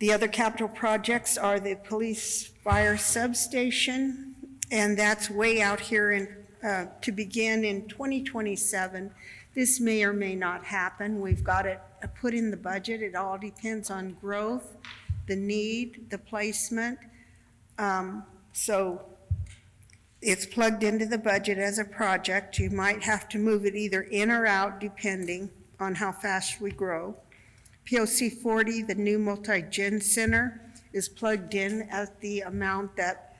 The other capital projects are the police fire substation, and that's way out here in to begin in 2027. This may or may not happen. We've got it put in the budget. It all depends on growth the need, the placement. So it's plugged into the budget as a project. You might have to move it either in or out depending on how fast we grow. POC 40, the new multi-gen center, is plugged in at the amount that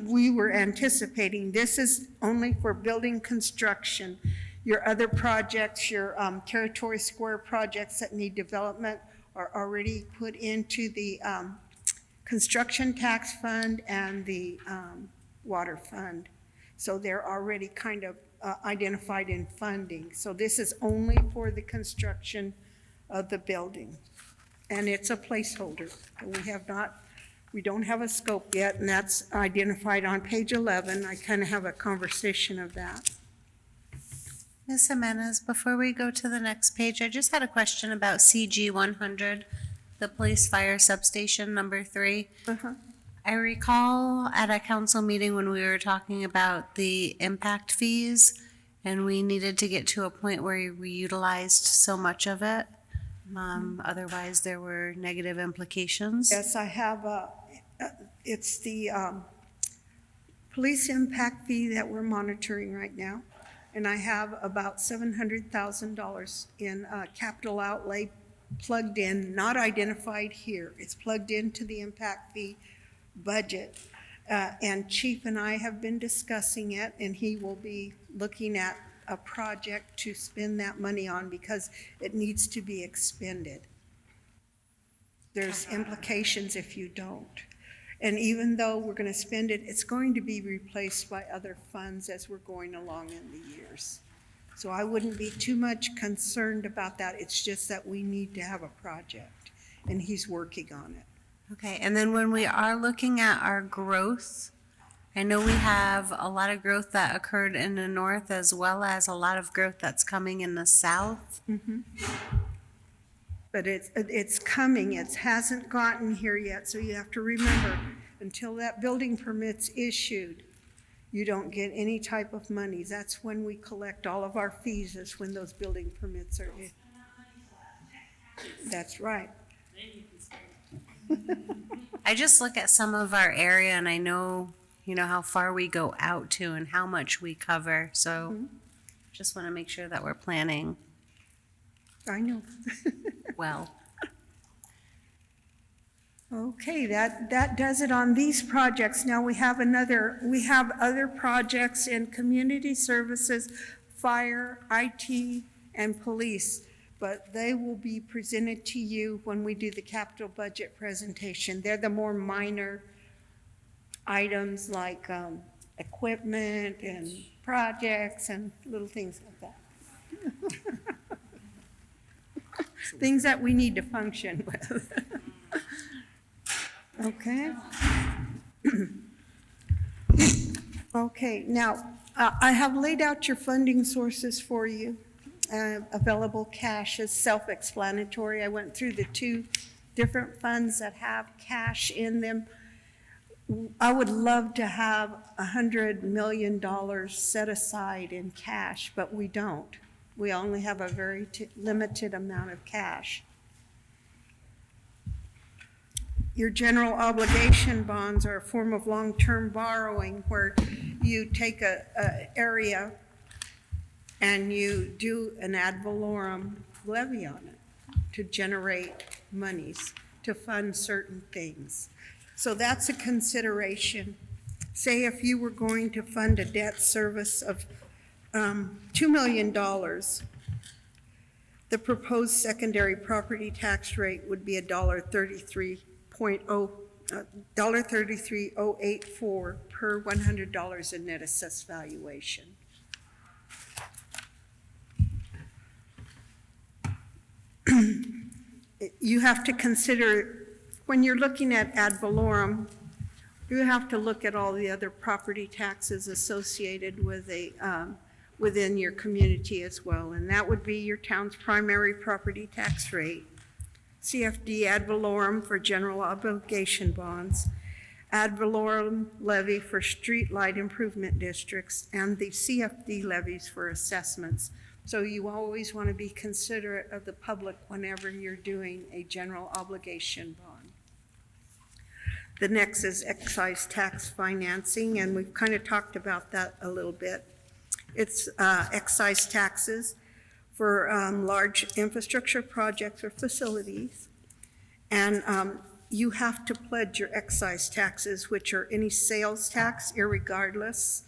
we were anticipating. This is only for building construction. Your other projects, your Territory Square projects that need development are already put into the construction tax fund and the water fund. So they're already kind of identified in funding. So this is only for the construction of the building. And it's a placeholder. We don't have a scope yet, and that's identified on page 11. I kind of have a conversation of that.
Ms. Jimenez, before we go to the next page, I just had a question about CG 100, the police fire substation number 3. I recall at a council meeting when we were talking about the impact fees, and we needed to get to a point where we utilized so much of it. Otherwise, there were negative implications.
Yes, I have it's the police impact fee that we're monitoring right now. And I have about $700,000 in capital outlay plugged in, not identified here. It's plugged into the impact fee budget. And Chief and I have been discussing it, and he will be looking at a project to spend that money on because it needs to be expended. There's implications if you don't. And even though we're going to spend it, it's going to be replaced by other funds as we're going along in the years. So I wouldn't be too much concerned about that. It's just that we need to have a project, and he's working on it.
Okay, and then when we are looking at our growth, I know we have a lot of growth that occurred in the north as well as a lot of growth that's coming in the south.
But it's coming. It hasn't gotten here yet. So you have to remember, until that building permit's issued, you don't get any type of money. That's when we collect all of our fees, is when those building permits are issued. That's right.
I just look at some of our area and I know, how far we go out to and how much we cover. So just want to make sure that we're planning
I know.
well.
Okay, that does it on these projects. Now we have other projects in community services, fire, IT, and police, but they will be presented to you when we do the capital budget presentation. They're the more minor items like equipment and projects and little things like that. Things that we need to function with. Okay. Okay, now, I have laid out your funding sources for you. Available cash is self-explanatory. I went through the 2 different funds that have cash in them. I would love to have $100 million set aside in cash, but we don't. We only have a very limited amount of cash. Your general obligation bonds are a form of long-term borrowing where you take a area and you do an ad valorem levy on it to generate monies to fund certain things. So that's a consideration. Say if you were going to fund a debt service of $2 million, the proposed secondary property tax rate would be $1.33084 per $100 in net assessed valuation. You have to consider, when you're looking at ad valorem, you have to look at all the other property taxes associated with within your community as well, and that would be your town's primary property tax rate, CFD ad valorem for general obligation bonds, ad valorem levy for street light improvement districts, and the CFD levies for assessments. So you always want to be considerate of the public whenever you're doing a general obligation bond. The next is excise tax financing, and we've kind of talked about that a little bit. It's excise taxes for large infrastructure projects or facilities. And you have to pledge your excise taxes, which are any sales tax, irregardless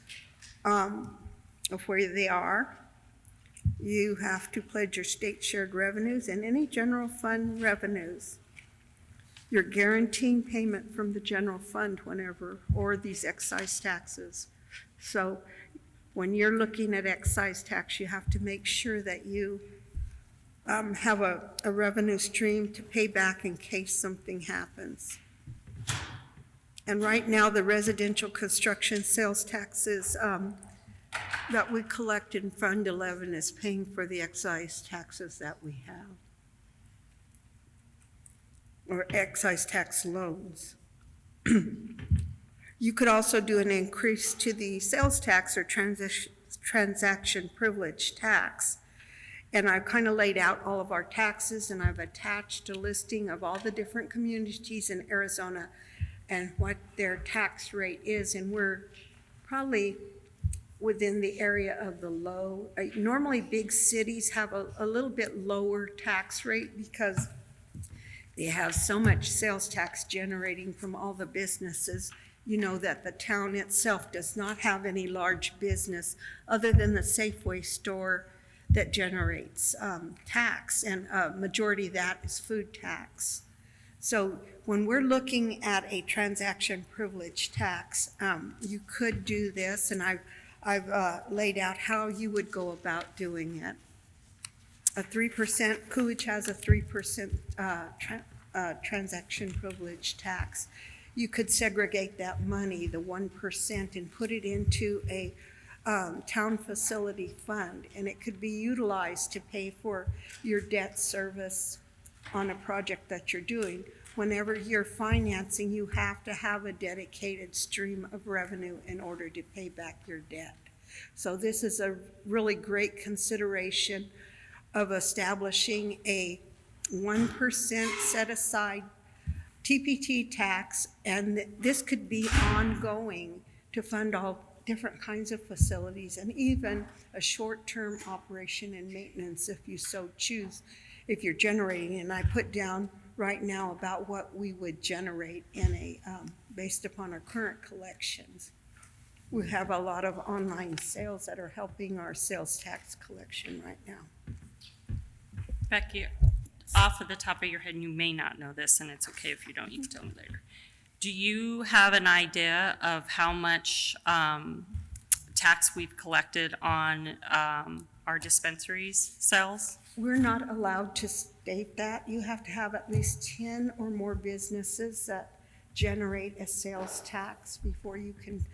of where they are. You have to pledge your state shared revenues and any general fund revenues. You're guaranteeing payment from the general fund whenever, or these excise taxes. So when you're looking at excise tax, you have to make sure that you have a revenue stream to pay back in case something happens. And right now, the residential construction sales taxes that we collect in Fund 11 is paying for the excise taxes that we have, or excise tax loans. You could also do an increase to the sales tax or transaction privilege tax. And I've kind of laid out all of our taxes, and I've attached a listing of all the different communities in Arizona and what their tax rate is. And we're probably within the area of the low. Normally big cities have a little bit lower tax rate because they have so much sales tax generating from all the businesses. You know that the town itself does not have any large business other than the Safeway store that generates tax, and a majority of that is food tax. So when we're looking at a transaction privilege tax, you could do this, and I've laid out how you would go about doing it. A 3%, Coolidge has a 3% transaction privilege tax. You could segregate that money, the 1%, and put it into a town facility fund, and it could be utilized to pay for your debt service on a project that you're doing. Whenever you're financing, you have to have a dedicated stream of revenue in order to pay back your debt. So this is a really great consideration of establishing a 1% set aside TPT tax, and this could be ongoing to fund all different kinds of facilities, and even a short-term operation and maintenance if you so choose, if you're generating. And I put down right now about what we would generate in a, based upon our current collections. We have a lot of online sales that are helping our sales tax collection right now.
Becky, off of the top of your head, and you may not know this, and it's okay if you don't, you can tell me later. Do you have an idea of how much tax we've collected on our dispensaries sales?
We're not allowed to state that. You have to have at least 10 or more businesses that generate a sales tax before you can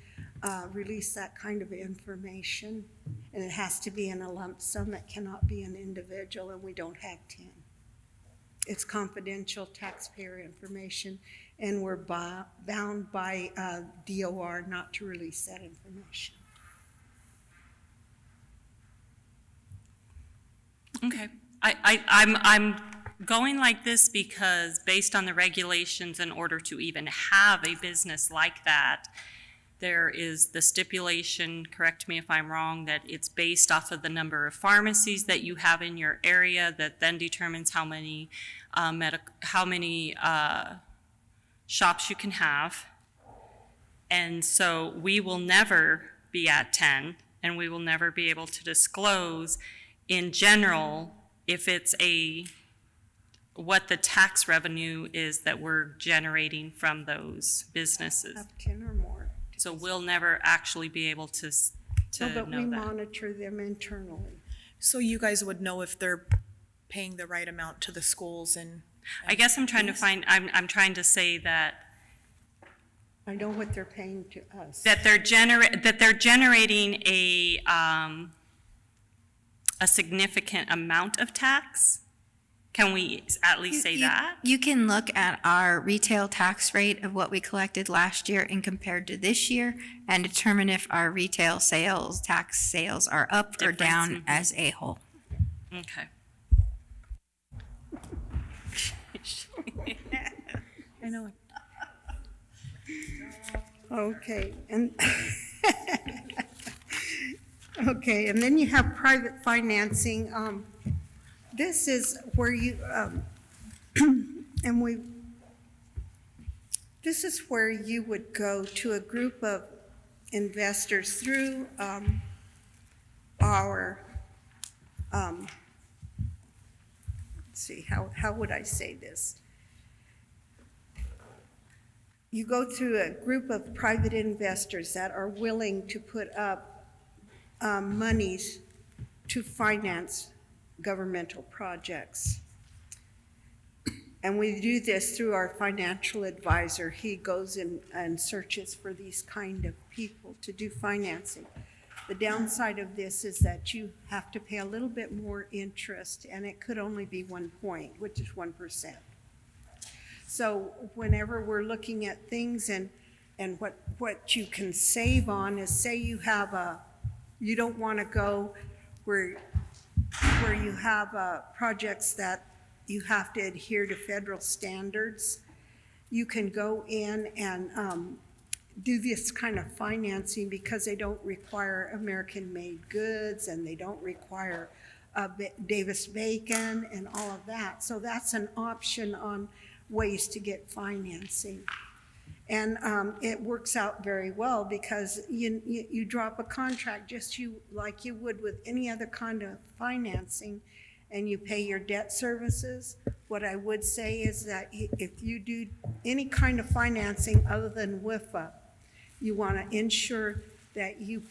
release that kind of information. And it has to be in a lump sum. It cannot be an individual, and we don't have 10. It's confidential taxpayer information, and we're bound by DOR not to release that information.
Okay. I'm going like this because based on the regulations, in order to even have a business like that, there is the stipulation, correct me if I'm wrong, that it's based off of the number of pharmacies that you have in your area that then determines how many shops you can have. And so we will never be at 10, and we will never be able to disclose in general if it's what the tax revenue is that we're generating from those businesses.
Have 10 or more.
So we'll never actually be able to
No, but we
know that.
monitor them internally.
So you guys would know if they're paying the right amount to the schools and.
I guess I'm trying to find, I'm trying to say that
I know what they're paying to us.
that they're generating a significant amount of tax. Can we at least say that?
You can look at our retail tax rate of what we collected last year and compared to this year and determine if our retail tax sales are up or down as a whole.
Okay.
I know.
Okay, and, okay, and then you have private financing. This is where you, and we, this is where you would go to a group of investors through our, let's see, how would I say this? You go through a group of private investors that are willing to put up monies to finance governmental projects. And we do this through our financial advisor. He goes in and searches for these kind of people to do financing. The downside of this is that you have to pay a little bit more interest, and it could only be 1 point, which is 1%. So whenever we're looking at things and what you can save on is, say you have you don't want to go where you have projects that you have to adhere to federal standards. You can go in and do this kind of financing because they don't require American-made goods and they don't require Davis-Bacon and all of that. So that's an option on ways to get financing. And it works out very well because you drop a contract just like you would with any other kind of financing, and you pay your debt services. What I would say is that if you do any kind of financing other than WIFA, you want to ensure that you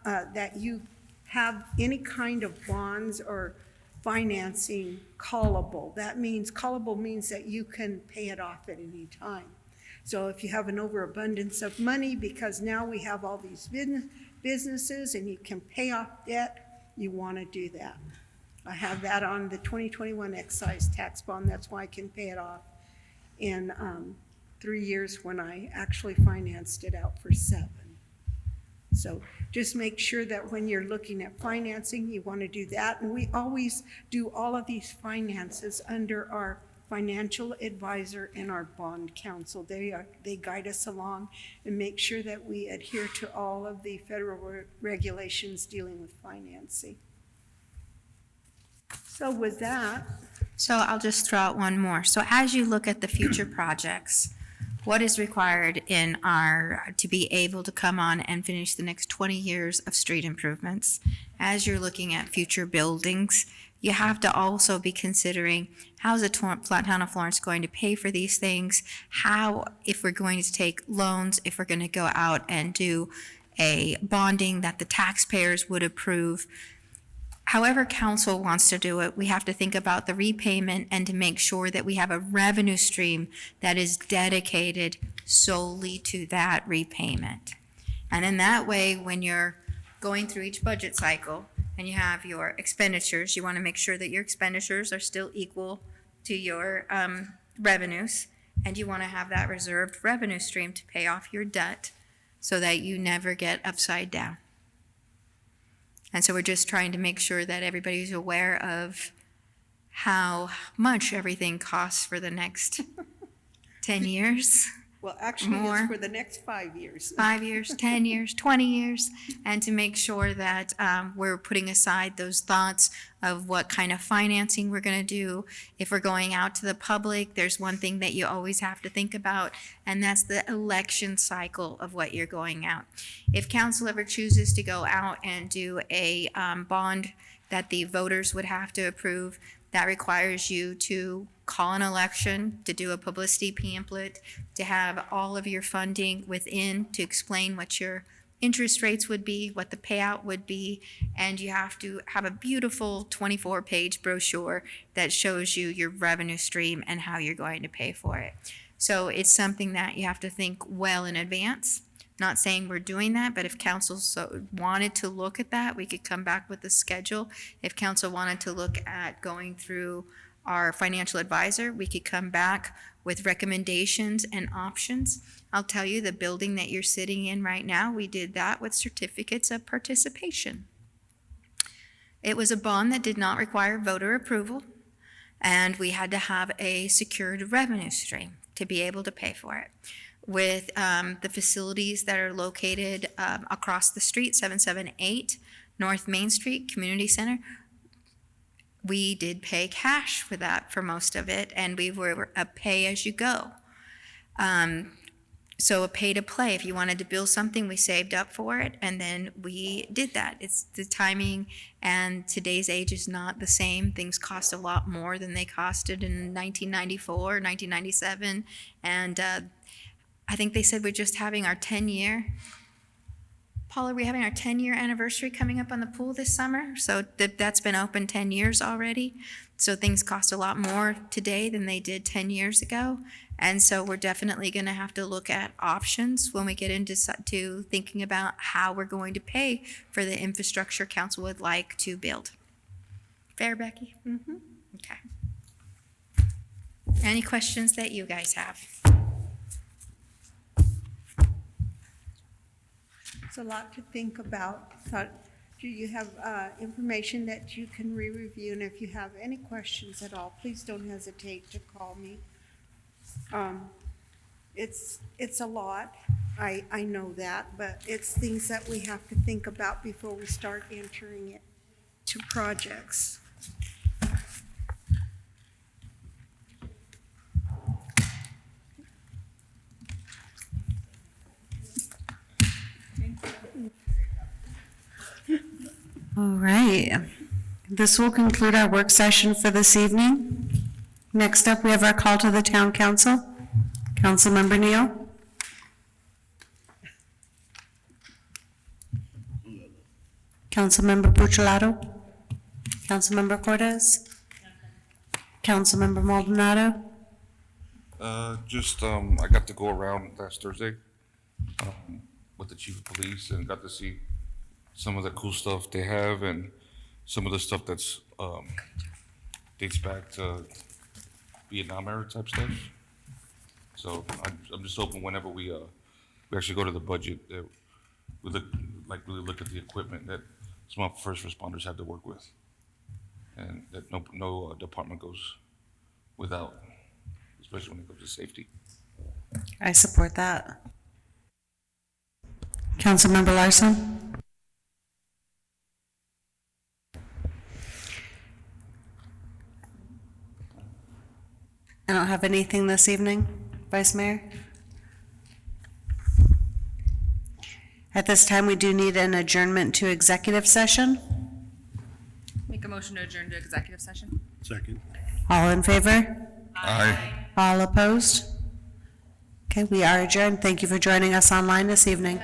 that you have any kind of bonds or financing callable. That means callable means that you can pay it off at any time. So if you have an overabundance of money because now we have all these businesses and you can pay off debt, you want to do that. I have that on the 2021 excise tax bond. That's why I can pay it off in 3 years when I actually financed it out for 7. So just make sure that when you're looking at financing, you want to do that. And we always do all of these finances under our financial advisor and our bond counsel. They guide us along and make sure that we adhere to all of the federal regulations dealing with financing. So with that.
So I'll just throw out one more. So as you look at the future projects, what is required to be able to come on and finish the next 20 years of street improvements? As you're looking at future buildings, you have to also be considering how's the town of Florence going to pay for these things? How, if we're going to take loans, if we're going to go out and do a bonding that the taxpayers would approve. However council wants to do it, we have to think about the repayment and to make sure that we have a revenue stream that is dedicated solely to that repayment. And in that way, when you're going through each budget cycle and you have your expenditures, you want to make sure that your expenditures are still equal to your revenues, and you want to have that reserved revenue stream to pay off your debt so that you never get upside down. And so we're just trying to make sure that everybody's aware of how much everything costs for the next 10 years.
Well, actually,
More.
it's for the next 5 years.
5 years, 10 years, 20 years, and to make sure that we're putting aside those thoughts of what kind of financing we're going to do. If we're going out to the public, there's one thing that you always have to think about, and that's the election cycle of what you're going out. If council ever chooses to go out and do a bond that the voters would have to approve, that requires you to call an election, to do a publicity pamphlet, to have all of your funding within, to explain what your interest rates would be, what the payout would be, and you have to have a beautiful 24-page brochure that shows you your revenue stream and how you're going to pay for it. So it's something that you have to think well in advance. Not saying we're doing that, but if council wanted to look at that, we could come back with a schedule. If council wanted to look at going through our financial advisor, we could come back with recommendations and options. I'll tell you, the building that you're sitting in right now, we did that with certificates of participation. It was a bond that did not require voter approval, and we had to have a secured revenue stream to be able to pay for it. with the facilities that are located across the street, 778 North Main Street Community Center. We did pay cash for that for most of it, and we were a pay-as-you-go. So a pay-to-play, if you wanted to build something, we saved up for it, and then we did that. It's the timing, and today's age is not the same. Things cost a lot more than they costed in 1994, 1997, and I think they said we're just having our 10-year. Paul, are we having our 10-year anniversary coming up on the pool this summer? So that's been open 10 years already. So things cost a lot more today than they did 10 years ago. And so we're definitely going to have to look at options when we get into thinking about how we're going to pay for the infrastructure council would like to build. Fair, Becky? Mm-hmm. Okay. Any questions that you guys have?
It's a lot to think about. Do you have information that you can re-review? And if you have any questions at all, please don't hesitate to call me. It's a lot. I know that, but it's things that we have to think about before we start entering it to projects.
All right. This will conclude our work session for this evening. Next up, we have our call to the town council. Councilmember Neal. Councilmember Buccellato. Councilmember Cortez. Councilmember Maldonado.
I got to go around last Thursday with the chief of police and got to see some of the cool stuff they have and some of the stuff that's dates back to Vietnam era type stuff. So I'm just hoping whenever we actually go to the budget, we really look at the equipment that small first responders have to work with, and that no department goes without, especially when it comes to safety.
I support that. Councilmember Larson. I don't have anything this evening, Vice Mayor. At this time, we do need an adjournment to executive session.
Make a motion to adjourn to executive session.
Second.
All in favor?
Aye.
All opposed? Okay, we are adjourned. Thank you for joining us online this evening.